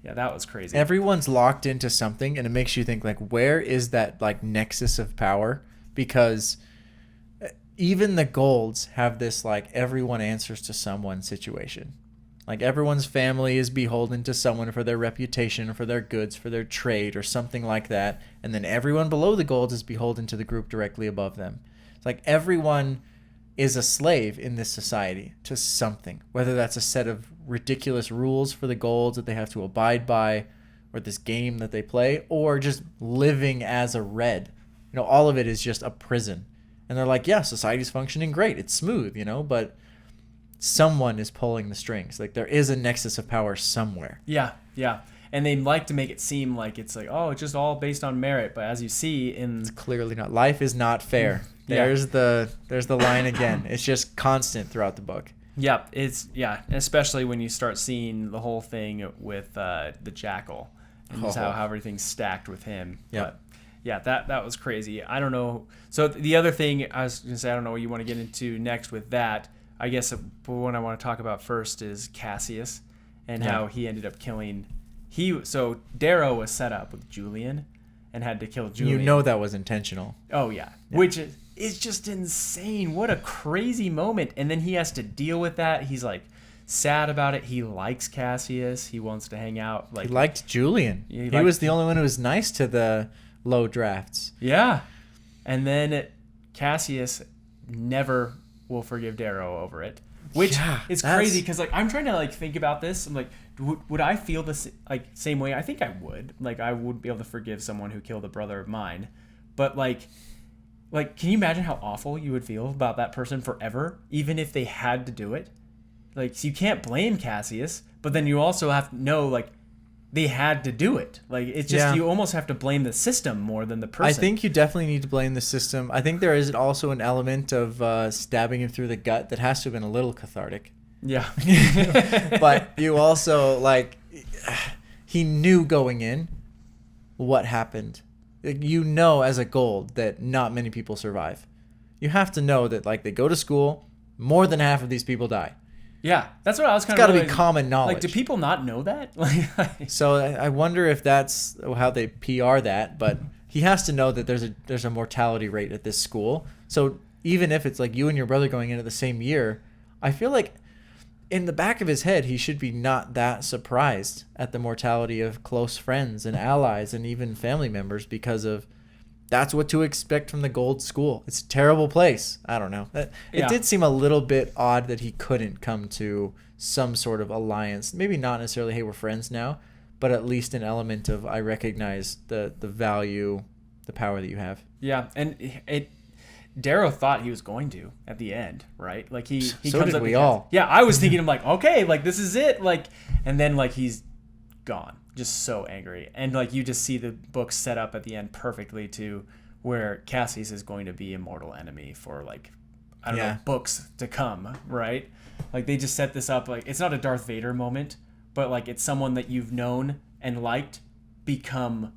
yeah, that was crazy. Everyone's locked into something, and it makes you think, like, where is that, like, nexus of power? Because even the golds have this, like, everyone answers to someone situation. Like everyone's family is beholden to someone for their reputation, for their goods, for their trade, or something like that. And then everyone below the gold is beholden to the group directly above them. It's like everyone is a slave in this society to something, whether that's a set of ridiculous rules for the golds that they have to abide by, or this game that they play, or just living as a red. You know, all of it is just a prison. And they're like, yeah, society's functioning great. It's smooth, you know, but someone is pulling the strings. Like there is a nexus of power somewhere. Yeah, yeah. And they like to make it seem like it's like, oh, it's just all based on merit. But as you see it's clearly not. Life is not fair. There's the line again. It's just constant throughout the book. Yeah, especially when you start seeing the whole thing with the jackal and just how everything's stacked with him. Yeah. But yeah, that was crazy. I don't know. So the other thing I was going to say, I don't know what you want to get into next with that. I guess the one I want to talk about first is Cassius and how he ended up killing. So Darrow was set up with Julian and had to kill Julian. You know that was intentional. Oh, yeah. Which is just insane. What a crazy moment. And then he has to deal with that. He's like sad about it. He likes Cassius. He wants to hang out. He liked Julian. He was the only one who was nice to the low drafts. Yeah. And then Cassius never will forgive Darrow over it, which is crazy because I'm trying to think about this. I'm like, would I feel this same way? I think I would. I would be able to forgive someone who killed a brother of mine, but can you imagine how awful you would feel about that person forever, even if they had to do it? So you can't blame Cassius, but then you also have to know they had to do it. It's just you almost have to blame the system more than the person. I think you definitely need to blame the system. I think there is also an element of stabbing him through the gut that has to have been a little cathartic. Yeah. But you also he knew going in what happened. You know as a gold that not many people survive. You have to know that they go to school, more than half of these people die. Yeah, that's what I was kind of. It's got to be common knowledge. Do people not know that? So I wonder if that's how they PR that. But he has to know that there's a mortality rate at this school. So even if it's you and your brother going into the same year, I feel like in the back of his head he should be not that surprised at the mortality of close friends and allies and even family members, because of that's what to expect from the gold school. It's a terrible place. I don't know. It did seem a little bit odd that he couldn't come to some sort of alliance. Maybe not necessarily, hey, we're friends now, but at least an element of, I recognize the value, the power that you have. Yeah, and Darrow thought he was going to at the end, right? He so comes did up we all. Yeah, I was thinking, I'm okay, this is it. And then he's gone. Just so angry. And you just see the book set up at the end perfectly to where Cassius is going to be a mortal enemy for I don't know, books to come, right? They just set this up it's not a Darth Vader moment, but it's someone that you've known and liked become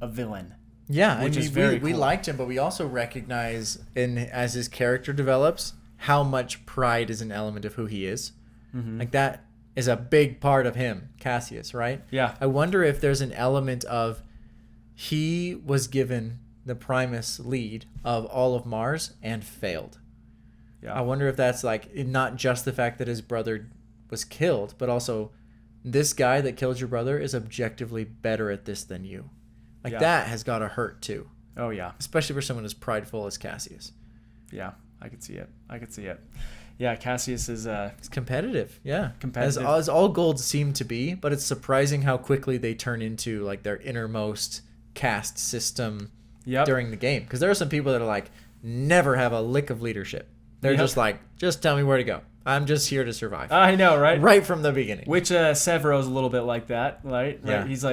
a villain. Yeah, which is very cool. We liked him, but we also recognize as his character develops how much pride is an element of who he is. Mm-hmm. That is a big part of him, Cassius, right? Yeah. I wonder if there's an element of he was given the Primus lead of all of Mars and failed. Yeah. I wonder if that's not just the fact that his brother was killed, but also this guy that killed your brother is objectively better at this than you. That has got to hurt too. Oh, yeah. Especially for someone as prideful as Cassius. Yeah, I could see it. Yeah, Cassius is it's competitive. Yeah, competitive. As all golds seem to be, but it's surprising how quickly they turn into their innermost caste system during the game. Because there are some people that are never have a lick of leadership. They're just tell me where to go. I'm just here to survive. I know, right? Right from the beginning. Which Severo's a little bit like that, right? Yeah. He's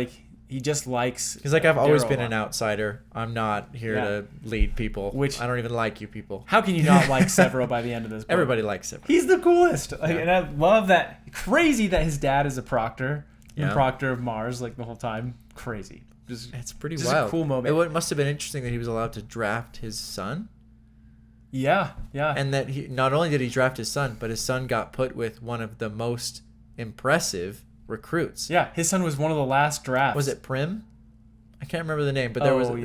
he just likes. He's I've always been an outsider. I'm not here to lead people. Which I don't even like you people. How can you not like Severo by the end of this book? Everybody likes Severo. He's the coolest. And I love that. Crazy that his dad is a proctor. The proctor of Mars, the whole time. Crazy. It's pretty just wild. A cool moment. It must have been interesting that he was allowed to draft his son. Yeah. And that he not only did he draft his son, but his son got put with one of the most impressive recruits. Yeah, his son was one of the last drafts. Was it Prim? I can't remember the name, but it was one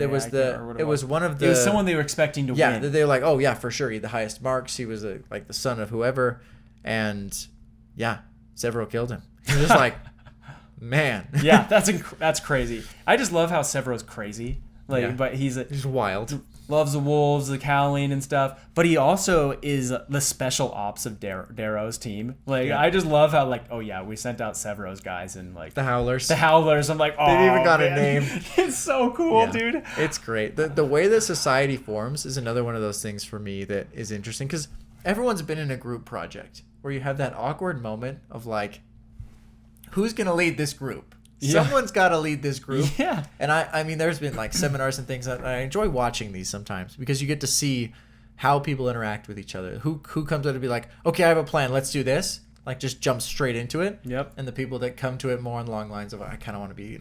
of the. It was someone they were expecting to win. Yeah, they were like, oh yeah, for sure, he had the highest marks. He was the son of whoever, and yeah, Severo killed him. You're just like, man. Yeah, that's crazy. I just love how Severo's crazy. But he's wild. Loves the wolves, the cowling and stuff. But he also is the special ops of Darrow's team. I just love how we sent out Severo's guys and the Howlers. I'm like, oh, they even got man. a name. It's so cool, dude. It's great. The way the society forms is another one of those things for me that is interesting because everyone's been in a group project where you have that awkward moment of who's going to lead this group? Yeah. Someone's got to lead this group. Yeah. And I mean, there's been seminars and things that I enjoy watching these sometimes because you get to see how people interact with each other. Who comes out to be like, okay, I have a plan. Let's do this. Just jump straight into it. Yep. And the people that come to it more on long lines of, I kind of want to be,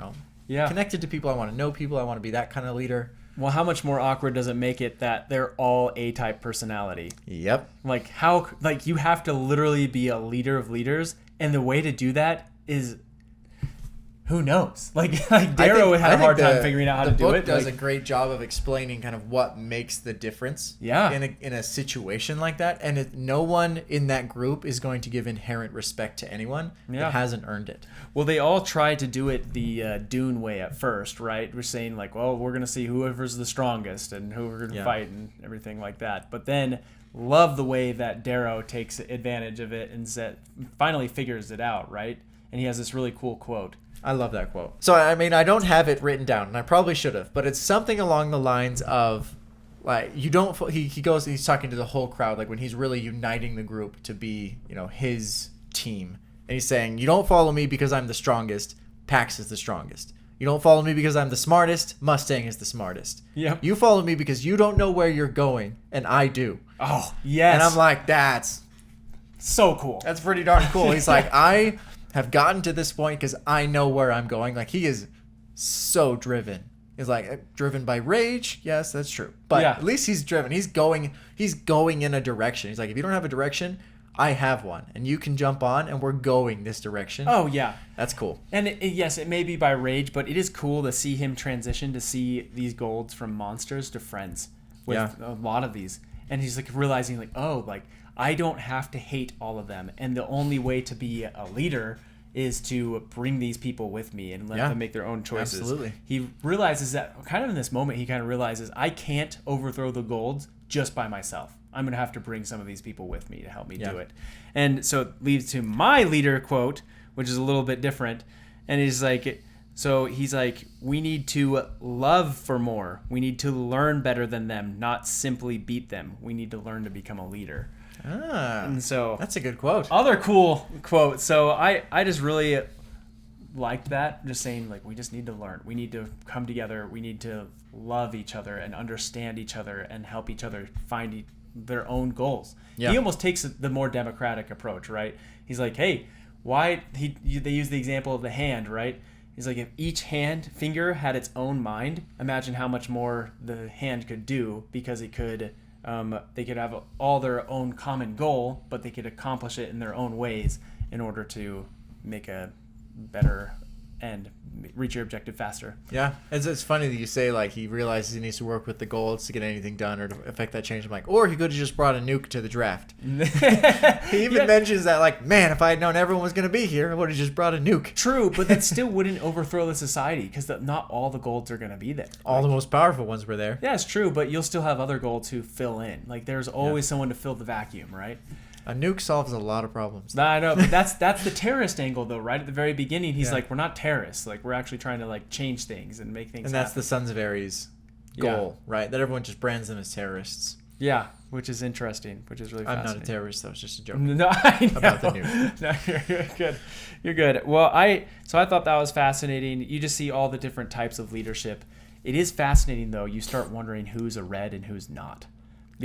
yeah, connected to people. I want to know people. I want to be that kind of leader. Well, how much more awkward does it make it that they're all A-type personality? Yep. How you have to literally be a leader of leaders, and the way to do that is, who knows? Darrow had a hard time figuring out how to do it. The book does a great job of explaining kind of what makes the difference. Yeah. In a situation like that, and no one in that group is going to give inherent respect to anyone that hasn't earned it. Well, they all tried to do it the Dune way at first, right? We're saying we're gonna see whoever's the strongest and who we're gonna fight and everything like that. But then love the way that Darrow takes advantage of it and finally figures it out, right? And he has this really cool quote. I love that quote. So, I mean, I don't have it written down, and I probably should have, but it's something along the lines of, you don't, he goes, he's talking to the whole crowd, when he's really uniting the group to be, his team. And he's saying, you don't follow me because I'm the strongest, Pax is the strongest. You don't follow me because I'm the smartest, Mustang is the smartest. Yep. You follow me because you don't know where you're going, and I do. Oh, yes. And I'm like, that's so cool. That's pretty darn cool. He's like, I have gotten to this point because I know where I'm going. He is so driven. He's driven by rage. Yes, that's true. But at least he's driven. He's going in a direction. He's like, if you don't have a direction, I have one. And you can jump on and we're going this direction. Oh, yeah. That's cool. And yes, it may be by rage, but it is cool to see him transition to see these golds from monsters to friends with a lot of these. And he's realizing I don't have to hate all of them. And the only way to be a leader is to bring these people with me and let them make their own choices. Absolutely. He realizes that kind of in this moment, he kind of realizes I can't overthrow the golds just by myself. I'm going to have to bring some of these people with me to help me do it. And so it leads to my leader quote, which is a little bit different. And he's we need to love for more. We need to learn better than them, not simply beat them. We need to learn to become a leader. And so that's a good quote. Other cool quote. So I just really liked that. Just saying we just need to learn. We need to come together. We need to love each other and understand each other and help each other find their own goals. Yeah. He almost takes the more democratic approach, right? He's like, hey, they use the example of the hand, right? He's like, if each finger had its own mind, imagine how much more the hand could do because it could. They could have all their own common goal, but they could accomplish it in their own ways in order to make a better end, reach your objective faster. Yeah, it's funny that you say he realizes he needs to work with the goals to get anything done or to affect that change. I'm like, or he could have just brought a nuke to the draft. He even mentions that man, if I had known everyone was going to be here, I would have just brought a nuke. True, but that still wouldn't overthrow the society because not all the golds are going to be there. All the most powerful ones were there. Yeah, it's true, but you'll still have other golds who fill in. There's always someone to fill the vacuum, right? A nuke solves a lot of problems. I know, but that's the terrorist angle, though, right? At the very beginning, he's we're not terrorists. We're actually trying to, change things and make things And that's happen. the Sons of Ares goal, right? That everyone just brands them as terrorists. Yeah, which is interesting, which is really fascinating. I'm not a terrorist. That was just a joke. No, I know. About the nuke. No, you're good. You're good. Well, I thought that was fascinating. You just see all the different types of leadership. It is fascinating, though. You start wondering who's a red and who's not.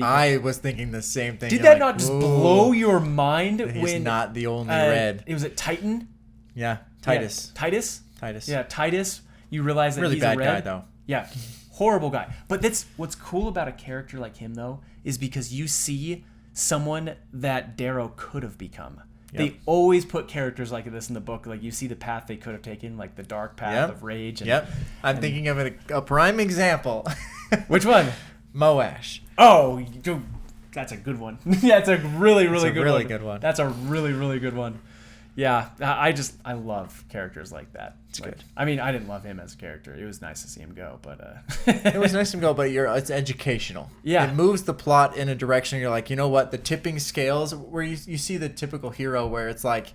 I was thinking the same thing. Did that not just blow your mind? He's not the only red. It was Titan? Yeah, Titus. Yeah. Titus? Titus. Yeah, Titus. You realize that really he's bad a red guy, though. Yeah, horrible guy. But what's cool about a character like him, though, is because you see someone that Darrow could have become. Yep. They always put characters like this in the book. You see the path they could have taken, the dark path of rage. I'm thinking of a prime example. Which one? Moash. Oh, that's a good one. Yeah, it's a really, really good one. Good one. That's a really, really good one. Yeah, I love characters like that. It's like, good. I mean, I didn't love him as a character. It was nice to see him go, but It was nice to go, but it's educational. Yeah. It moves the plot in a direction. You're like, you know what? The tipping scales where you see the typical hero where it's like,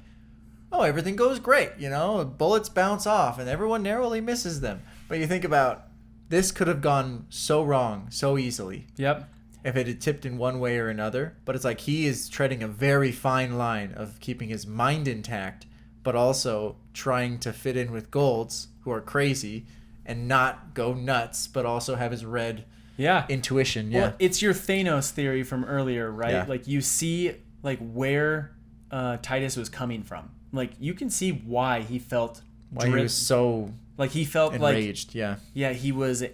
oh, everything goes great. You know, bullets bounce off and everyone narrowly misses them. But you think about this could have gone so wrong so easily. Yep. If it had tipped in one way or another. But it's like he is treading a very fine line of keeping his mind intact, but also trying to fit in with Golds, who are crazy, and not go nuts, but also have his red intuition. Yeah. Well, it's your Thanos theory from earlier, right? Yeah. Like you see like where Titus was coming from. Like you can see why he felt Why he was so like he felt enraged. Yeah, he was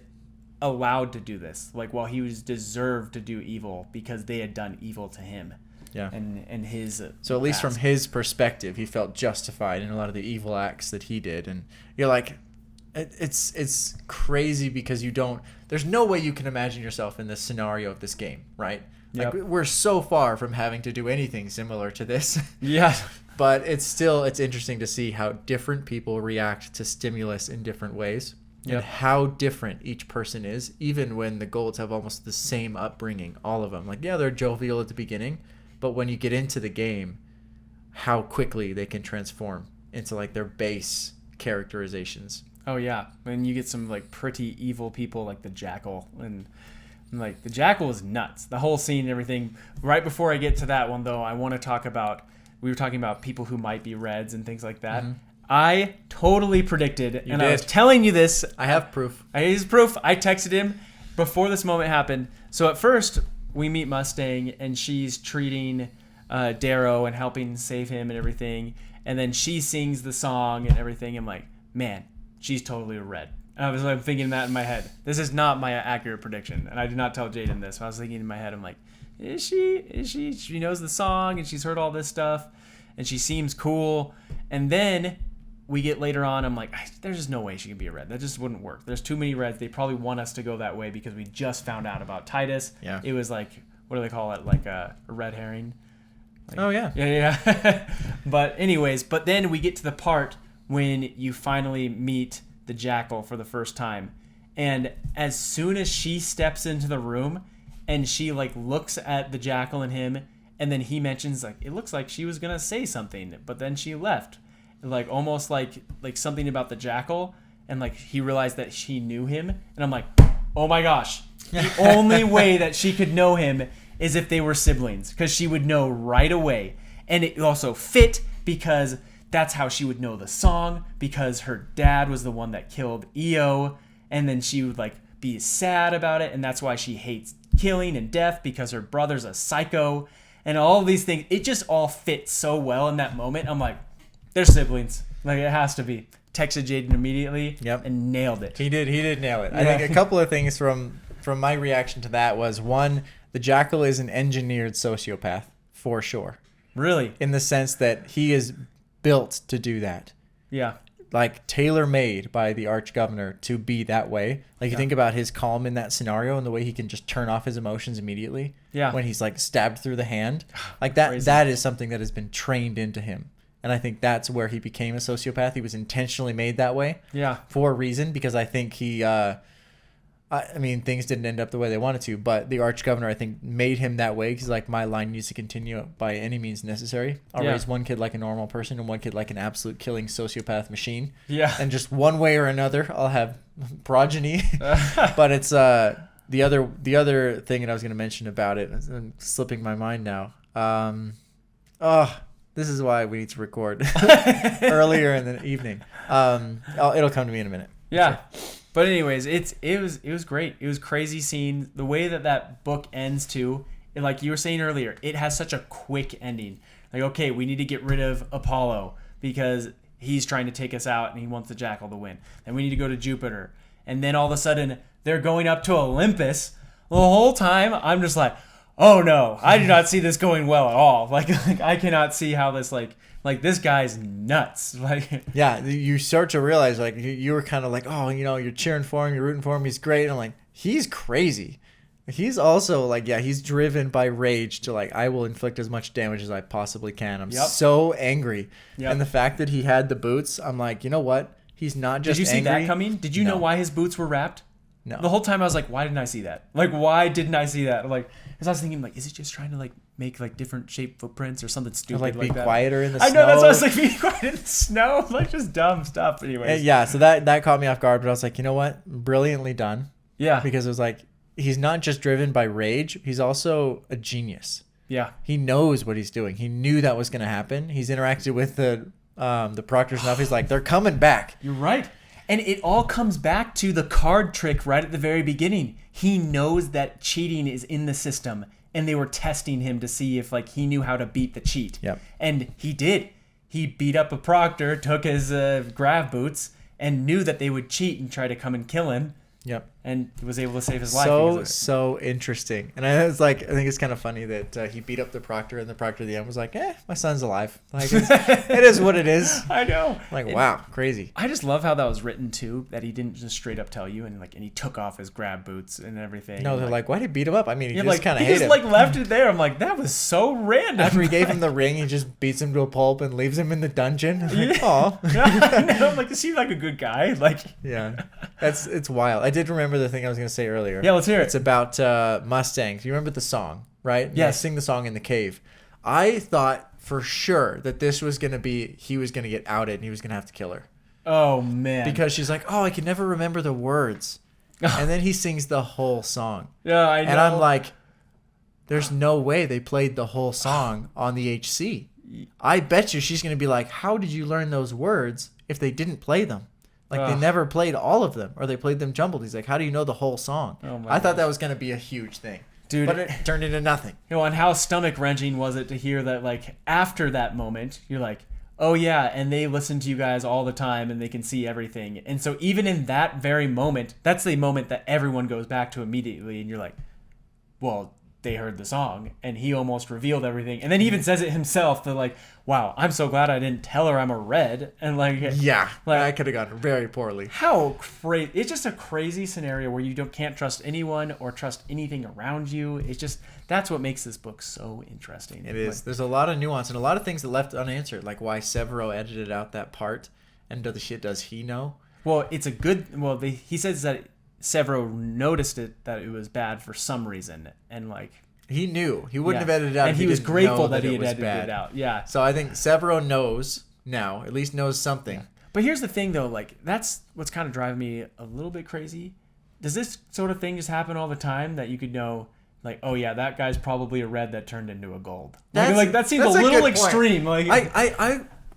allowed to do this, like while he was deserved to do evil because they had done evil to him. Yeah. And his so at least from his perspective, he felt justified in a lot of the evil acts that he did, and you're like, it's crazy because there's no way you can imagine yourself in this scenario of this game, right? Like we're so far from having to do anything similar to this. Yeah. But it's interesting to see how different people react to stimulus in different ways. And how different each person is, even when the Golds have almost the same upbringing, all of them. Like, yeah, they're jovial at the beginning, but when you get into the game, how quickly they can transform into like their base characterizations. Oh yeah, and you get some like pretty evil people like the Jackal, and like the Jackal is nuts. The whole scene and everything. Right before I get to that one though, I want to talk about, we were talking about people who might be Reds and things like that. Mm-hmm. I totally predicted, I was telling you this. I have proof. Here's proof. I texted him before this moment happened. So at first, we meet Mustang, and she's treating Darrow and helping save him and everything. And then she sings the song and everything. I'm like, man, she's totally a Red. And I was like thinking that in my head. This is not my accurate prediction. And I did not tell Jaden this. I was thinking in my head, I'm like, is she? She knows the song, and she's heard all this stuff, and she seems cool. And then we get later on, I'm like, there's just no way she can be a Red. That just wouldn't work. There's too many Reds. They probably want us to go that way because we just found out about Titus. Yeah. It was like, what do they call it? Like a red herring. Like, oh, yeah. Yeah. But anyways, then we get to the part when you finally meet the Jackal for the first time. And as soon as she steps into the room and she like looks at the Jackal and him, and then he mentions like, it looks like she was going to say something, but then she left. Like almost like something about the Jackal, and like he realized that she knew him, and I'm like, oh my gosh, the only way that she could know him is if they were siblings, because she would know right away. And it also fit because that's how she would know the song, because her dad was the one that killed Io, and then she would like be sad about it, and that's why she hates killing and death, because her brother's a psycho, and all of these things. It just all fit so well in that moment. I'm like, they're siblings. Like, it has to be. Texted Jaden immediately and nailed it. He did nail it. Yeah. I think a couple of things from my reaction to that was, one, the Jackal is an engineered sociopath, for sure. Really? In the sense that he is built to do that. Yeah. Like, tailor-made by the Arch-Governor to be that way. Like, you think about his calm in that scenario and the way he can just turn off his emotions immediately. Yeah. When he's, like, stabbed through the hand. Like, that is something that has been trained into him. And I think that's where he became a sociopath. He was intentionally made that way. Yeah. For a reason, because I think he, I mean, things didn't end up the way they wanted to, but the Arch-Governor, I think, made him that way. Because, like, my line needs to continue by any means necessary. I'll raise one kid like a normal person and one kid like an absolute killing sociopath machine. Yeah. And just one way or another, I'll have progeny. But it's the other thing that I was going to mention about it. I'm slipping my mind now. This is why we need to record earlier in the evening. It'll come to me in a minute. Yeah. Sure. But anyways, it was great. It was crazy seeing the way that book ends too. And like you were saying earlier, it has such a quick ending. Like, okay, we need to get rid of Apollo because he's trying to take us out and he wants the Jackal to win. Then we need to go to Jupiter. And then all of a sudden they're going up to Olympus. The whole time I'm just like, oh no, I do not see this going well at all. Like I cannot see how this like this guy's nuts. Like, yeah, you start to realize like you were kind of like, oh, you know, you're cheering for him, you're rooting for him, he's great. And I'm like, he's crazy. He's also like, yeah, he's driven by rage to like, I will inflict as much damage as I possibly can. I'm so angry. Yep. And the fact that he had the boots, I'm like, you know what? He's not just Did you see angry. that coming? Did you know why his boots were wrapped? No. The whole time I was like, why didn't I see that? Like, why didn't I see that? Like, because I was thinking, like, is he just trying to like make like different shaped footprints or something stupid like like be that? quieter in the snow. I know, that's what I was like, be quiet in the snow. Like, just dumb stuff. Anyways. Yeah, so that caught me off guard, but I was like, you know what? Brilliantly done. Yeah. Because it was like, he's not just driven by rage, he's also a genius. Yeah. He knows what he's doing. He knew that was going to happen. He's interacted with the proctors enough. He's like, they're coming back. You're right. And it all comes back to the card trick right at the very beginning. He knows that cheating is in the system, and they were testing him to see if like he knew how to beat the cheat. Yep. And he did. He beat up a proctor, took his grav boots, and knew that they would cheat and try to come and kill him. Yep. And was able to save his life. So interesting. And I was like, I think it's kind of funny that he beat up the proctor, and the proctor at the end was like, my son's alive. Like, it is what it is. I know. Like, wow, crazy. I just love how that was written too, that he didn't just straight up tell you, and he took off his grab boots and everything. No, they're like, why did he beat him up? I mean, he just like, kind of he hate just him. like left it there. I'm like, that was so random. After he gave him the ring, he just beats him to a pulp and leaves him in the dungeon. Like, aw. I know. I'm like, is he like a good guy? Like, yeah, it's wild. I did remember the thing I was gonna say earlier. Yeah, let's hear it. It's about Mustangs. You remember the song, right? Yeah. Sing the song in the cave. I thought for sure that this was gonna be he was gonna get outed and he was gonna have to kill her. Oh man. Because she's like, I can never remember the words, and then he sings the whole song. Yeah, I know. And I'm like, there's no way they played the whole song on the HC. I bet you she's gonna be like, how did you learn those words if they didn't play them? Like, they never played all of them, or they played them jumbled. He's like, how do you know the whole song? I thought that was going to be a huge thing. Dude. But it turned into nothing. And how stomach-wrenching was it to hear that, like, after that moment, you're like, oh, yeah, and they listen to you guys all the time, and they can see everything. And so even in that very moment, that's the moment that everyone goes back to immediately, and you're like, well, they heard the song, and he almost revealed everything. And then he even says it himself, that like, wow, I'm so glad I didn't tell her I'm a red. And like, yeah, like, I could have gone very poorly. How crazy. It's just a crazy scenario where you can't trust anyone or trust anything around you. It's just, that's what makes this book so interesting. It is. There's a lot of nuance and a lot of things that left unanswered, like why Severo edited out that part, and does he know? Well, it's a good, he says that Severo noticed that it was bad for some reason, and like he knew he wouldn't have edited it out, and he was grateful that he had edited it out. Yeah. So I think Severo knows now, at least knows something. Yeah. But here's the thing, though, like that's what's kind of driving me a little bit crazy. Does this sort of thing just happen all the time that you could know, like, oh yeah, that guy's probably a red that turned into a gold? That seems a little extreme. Like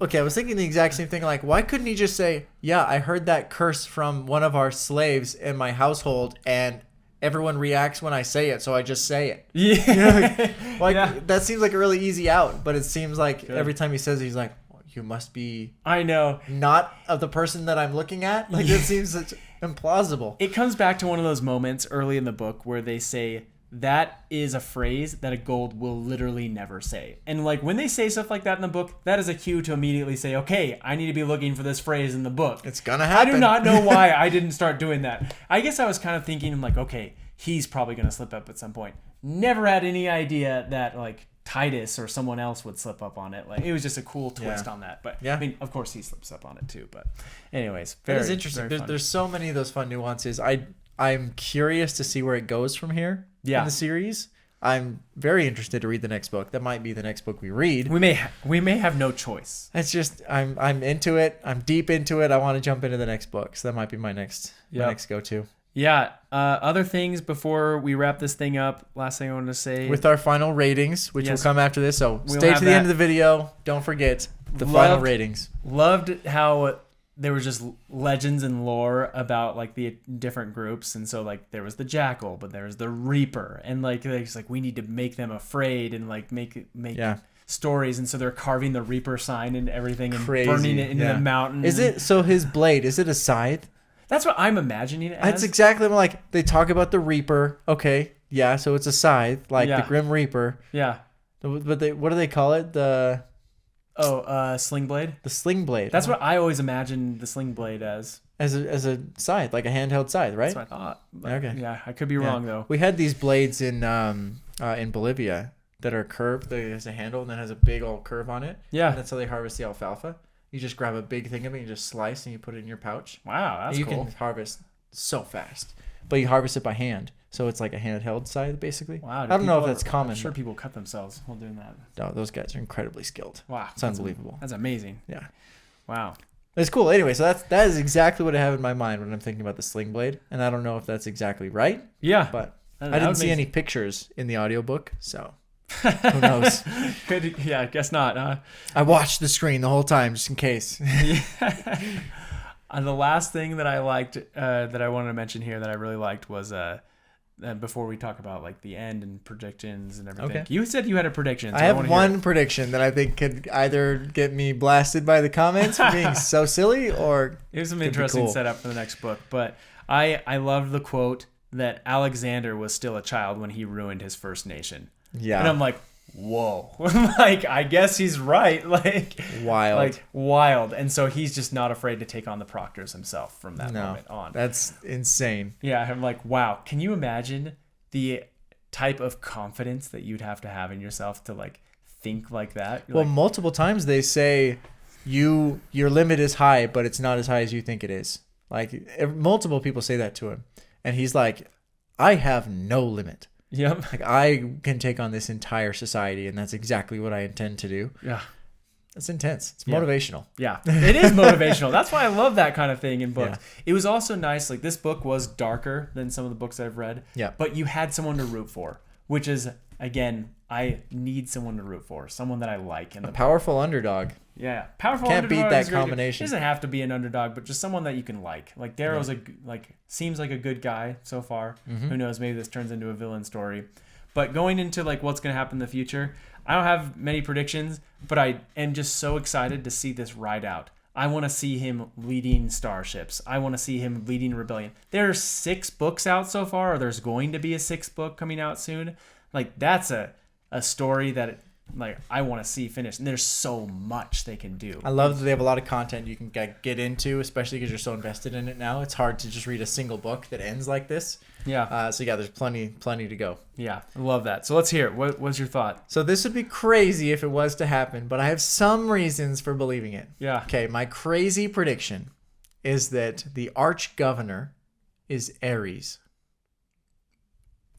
Okay, I was thinking the exact same thing. Like, why couldn't he just say, yeah, I heard that curse from one of our slaves in my household, and everyone reacts when I say it, so I just say it. Yeah. That seems like a really easy out, but it seems like every time he says it, he's like, you must be... I know. Not of the person that I'm looking at? Like, it seems implausible. It comes back to one of those moments early in the book where they say... that is a phrase that a gold will literally never say. And like when they say stuff like that in the book, that is a cue to immediately say, okay, I need to be looking for this phrase in the book. It's gonna happen. I do not know why I didn't start doing that. I guess I was kind of thinking, I'm like, okay, he's probably going to slip up at some point. Never had any idea that like Titus or someone else would slip up on it. Like it was just a cool twist on that. But I mean, of course he slips up on it too. But anyways, it is interesting. There's so many of those fun nuances. I'm curious to see where it goes from here in the series. I'm very interested to read the next book. That might be the next book we read. We may have no choice. It's just I'm into it. I'm deep into it. I want to jump into the next book. So that might be my next go-to. Yeah. Other things before we wrap this thing up. Last thing I wanted to say. With our final ratings, which will come after this. So stay to the end of the video. Don't forget the final ratings. Loved how there was just legends and lore about like the different groups, and so like there was the Jackal, but there was the Reaper, and like it's like we need to make them afraid and like make stories, and so they're carving the Reaper sign and everything and burning it into the mountain. Is it so? His blade, is it a scythe? That's what I'm imagining it as. That's exactly like they talk about the Reaper. Okay, yeah, so it's a scythe, like the Grim Reaper. Yeah, but what do they call it? Sling Blade. The Sling Blade. That's what I always imagined the Sling Blade as. As a scythe, like a handheld scythe, right? That's what I thought. But Okay. Yeah, I could be wrong though. We had these blades in Bolivia that are curved. There's a handle and then has a big old curve on it. Yeah. And that's how they harvest the alfalfa. You just grab a big thing of it and you just slice and you put it in your pouch. Wow, that's you cool. can harvest so fast, but you harvest it by hand, so it's like a handheld scythe basically. Wow, I don't know if that's common. I'm sure people cut themselves while doing that. No, those guys are incredibly skilled. Wow, It's unbelievable. That's amazing. Yeah. Wow. It's cool. Anyway, so that is exactly what I have in my mind when I'm thinking about the Sling Blade, and I don't know if that's exactly right, Yeah. but That I didn't would see make- any pictures in the audiobook, so who knows? Yeah, I guess not. Huh? I watched the screen the whole time just in case. And the last thing that I liked, that I wanted to mention here that I really liked was before we talk about like the end and predictions and everything. Okay. You said you had a prediction. So I have wanna hear one it. prediction that I think could either get me blasted by the comments for being so silly, or It was some could be interesting cool. setup for the next book, but I loved the quote that Alexander was still a child when he ruined his first nation. yeah, And I'm like, whoa. Like, I guess he's right. Wild. And so he's just not afraid to take on the proctors himself from that moment on. That's insane. Yeah, I'm like, wow. Can you imagine the type of confidence that you'd have to have in yourself to like think like that? You're Well, like, multiple times they say your limit is high, but it's not as high as you think it is. Like multiple people say that to him, and he's like, I have no limit. yep. Like I can take on this entire society, and that's exactly what I intend to do. Yeah. It's intense. It's Yeah. motivational. Yeah, it is motivational. That's why I love that kind of thing in books. Yeah. It was also nice. Like this book was darker than some of the books I've read. Yeah. But you had someone to root for, which is again, I need someone to root for, someone that I like. In A the powerful underdog. yeah, powerful. Can't beat underdog that is great. combination. It doesn't have to be an underdog, but just someone that you can like. Like Darrow's seems like a good guy so far. Mm-hmm. Who knows? Maybe this turns into a villain story. But going into like what's going to happen in the future, I don't have many predictions, but I am just so excited to see this ride out. I want to see him leading starships. I want to see him leading rebellion. There are 6 books out so far, or there's going to be a 6th book coming out soon. Like that's a story that like I want to see finished. And there's so much they can do. I love that they have a lot of content you can get into, especially because you're so invested in it now. It's hard to just read a single book that ends like this. Yeah. So yeah, there's plenty to go. Yeah. I love that. So let's hear it. What's your thought? So this would be crazy if it was to happen, but I have some reasons for believing it. Yeah. Okay, my crazy prediction is that the arch governor is Ares.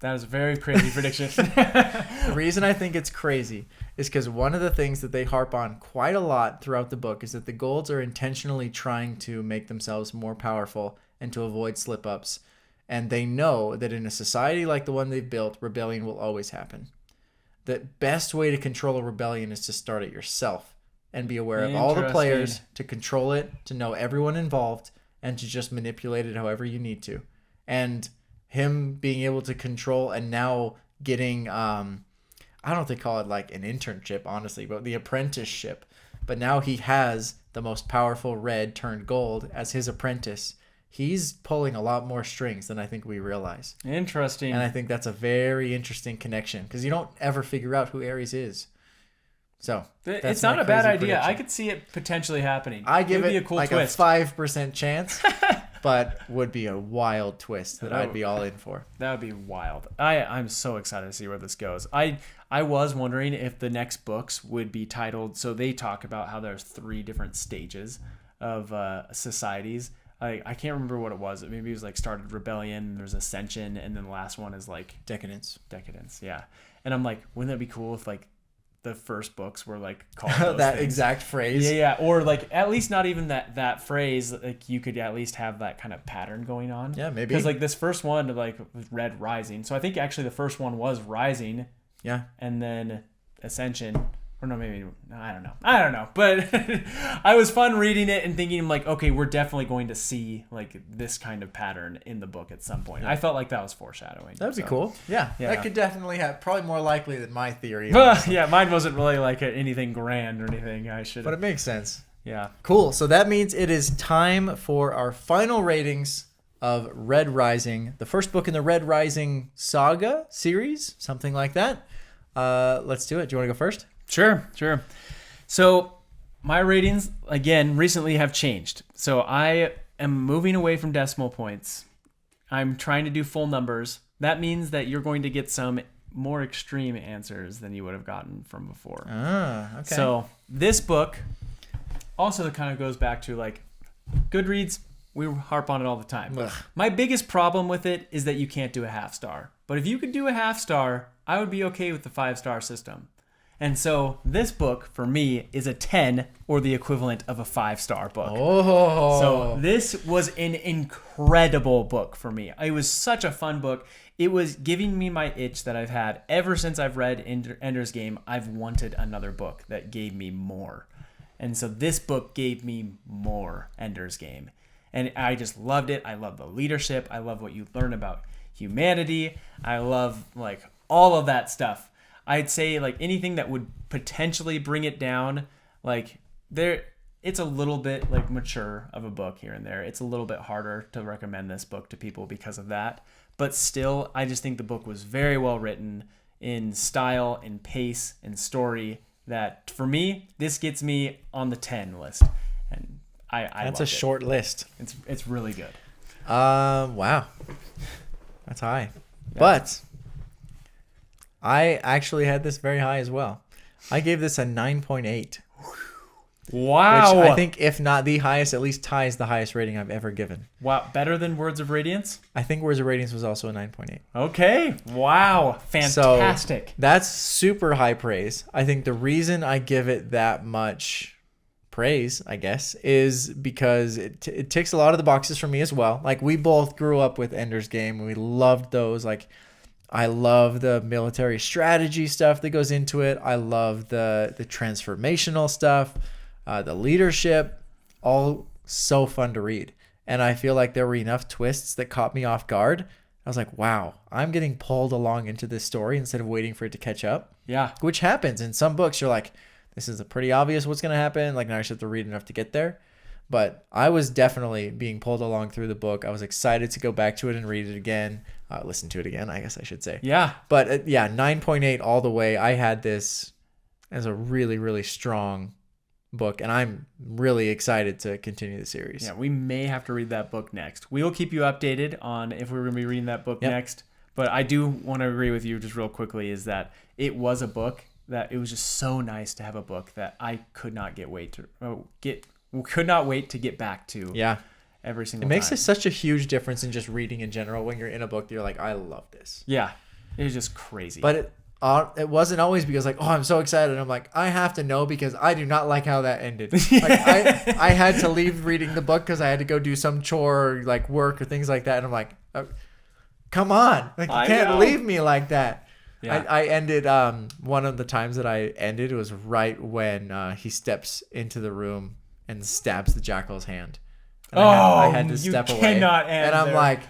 That is a very crazy prediction. The reason I think it's crazy is because one of the things that they harp on quite a lot throughout the book is that the Golds are intentionally trying to make themselves more powerful and to avoid slip-ups. And they know that in a society like the one they've built, rebellion will always happen. The best way to control a rebellion is to start it yourself and be aware of all the players, Interesting. to control it, to know everyone involved, and to just manipulate it however you need to. And him being able to control and now getting, I don't think call it like an internship, honestly, but the apprenticeship. But now he has the most powerful red turned gold as his apprentice. He's pulling a lot more strings than I think we realize. Interesting. And I think that's a very interesting connection because you don't ever figure out who Ares is. So It's that's not my a bad crazy idea. prediction. I could see it potentially happening. I give would be it a cool like twist. a 5% chance, but would be a wild twist that I'd be all in for. That would be wild. I'm so excited to see where this goes. I was wondering if the next books would be titled. So they talk about how there's 3 different stages of societies. I can't remember what it was. Maybe it was like started rebellion, there's ascension, and then the last one is like Decadence. Yeah. And I'm like, wouldn't that be cool if like the first books were like called those That things? exact phrase. Yeah. Or like at least not even that phrase. Like you could at least have that kind of pattern going on. Yeah, maybe. Because like this first one, like was Red Rising. So I think actually the first one was Rising, Yeah. and then Ascension. Or no, maybe I don't know. But I was fun reading it and thinking like, okay, we're definitely going to see like this kind of pattern in the book at some point. I felt like that was foreshadowing. That would be cool. Yeah. Yeah. That could definitely have probably more likely than my theory. Yeah, mine wasn't really like anything grand or anything. I should. But it makes sense. Yeah. Cool. So that means it is time for our final ratings of Red Rising, the first book in the Red Rising saga series, something like that. Let's do it. Do you want to go first? Sure. So my ratings, again, recently have changed. So I am moving away from decimal points. I'm trying to do full numbers. That means that you're going to get some more extreme answers than you would have gotten from before. Ah, okay. So this book also kind of goes back to like Goodreads. We harp on it all the time. Ugh. My biggest problem with it is that you can't do a half star. But if you could do a half star, I would be okay with the 5-star system. And so this book for me is a 10 or the equivalent of a 5-star book. Oh. So this was an incredible book for me. It was such a fun book. It was giving me my itch that I've had ever since I've read Ender's Game. I've wanted another book that gave me more. And so this book gave me more Ender's Game. And I just loved it. I love the leadership. I love what you learn about humanity. I love like all of that stuff. I'd say like anything that would potentially bring it down, like it's a little bit like mature of a book here and there. It's a little bit harder to recommend this book to people because of that. But still, I just think the book was very well written in style, in pace, in story. That for me, this gets me on the 10 list. And That's a short list. It's really good. Wow. That's high. Yeah. But I actually had this very high as well. I gave this a 9.8. Wow. Which I think, if not the highest, at least ties the highest rating I've ever given. Wow. Better than Words of Radiance? I think Words of Radiance was also a 9.8. Okay. Wow. Fantastic. So that's super high praise. I think the reason I give it that much praise, I guess, is because it ticks a lot of the boxes for me as well. Like, we both grew up with Ender's Game. And we loved those. Like, I love the military strategy stuff that goes into it. I love the transformational stuff. The leadership, all so fun to read. And I feel like there were enough twists that caught me off guard. I was like, wow, I'm getting pulled along into this story instead of waiting for it to catch up. Yeah. Which happens in some books. You're like, this is a pretty obvious what's going to happen. Like, now I just have to read enough to get there. But I was definitely being pulled along through the book. I was excited to go back to it and read it again. Listen to it again, I guess I should say. Yeah. But yeah, 9.8 all the way. I had this as a really, really strong book, and I'm really excited to continue the series. Yeah, we may have to read that book next. We will keep you updated on if we're going to be reading that book next. But I do want to agree with you just real quickly is that it was a book that it was just so nice to have a book that I could not wait to get back to. Yeah. Every single time. It makes time. such a huge difference in just reading in general when you're in a book that you're like, I love this. Yeah. It was just crazy. But it wasn't always because like, oh, I'm so excited. I'm like, I have to know because I do not like how that ended. Like I had to leave reading the book because I had to go do some chore or like work or things like that. And I'm like, come on. Like, you can't leave me like that. Yeah. I ended, one of the times that I ended was right when he steps into the room and stabs the jackal's hand. And I had to step away. And I'm like,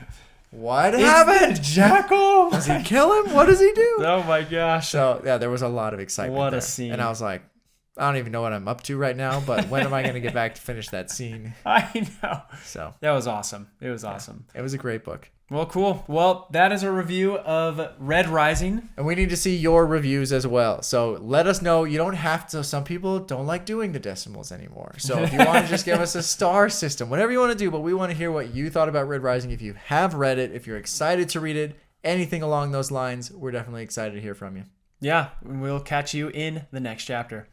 what happened? Jackal? Does he kill him? What does he do? Oh my gosh. So yeah, there was a lot of excitement. What there. A scene. And I was like, I don't even know what I'm up to right now, but when am I going to get back to finish that scene? I know. So that was awesome. It was awesome. It was a great book. Well, cool. Well, that is a review of Red Rising. And we need to see your reviews as well. So let us know. You don't have to. Some people don't like doing the decimals anymore. So if you want to just give us a star system, whatever you want to do, but we want to hear what you thought about Red Rising. If you have read it, if you're excited to read it, anything along those lines, we're definitely excited to hear from you. Yeah, and we'll catch you in the next chapter.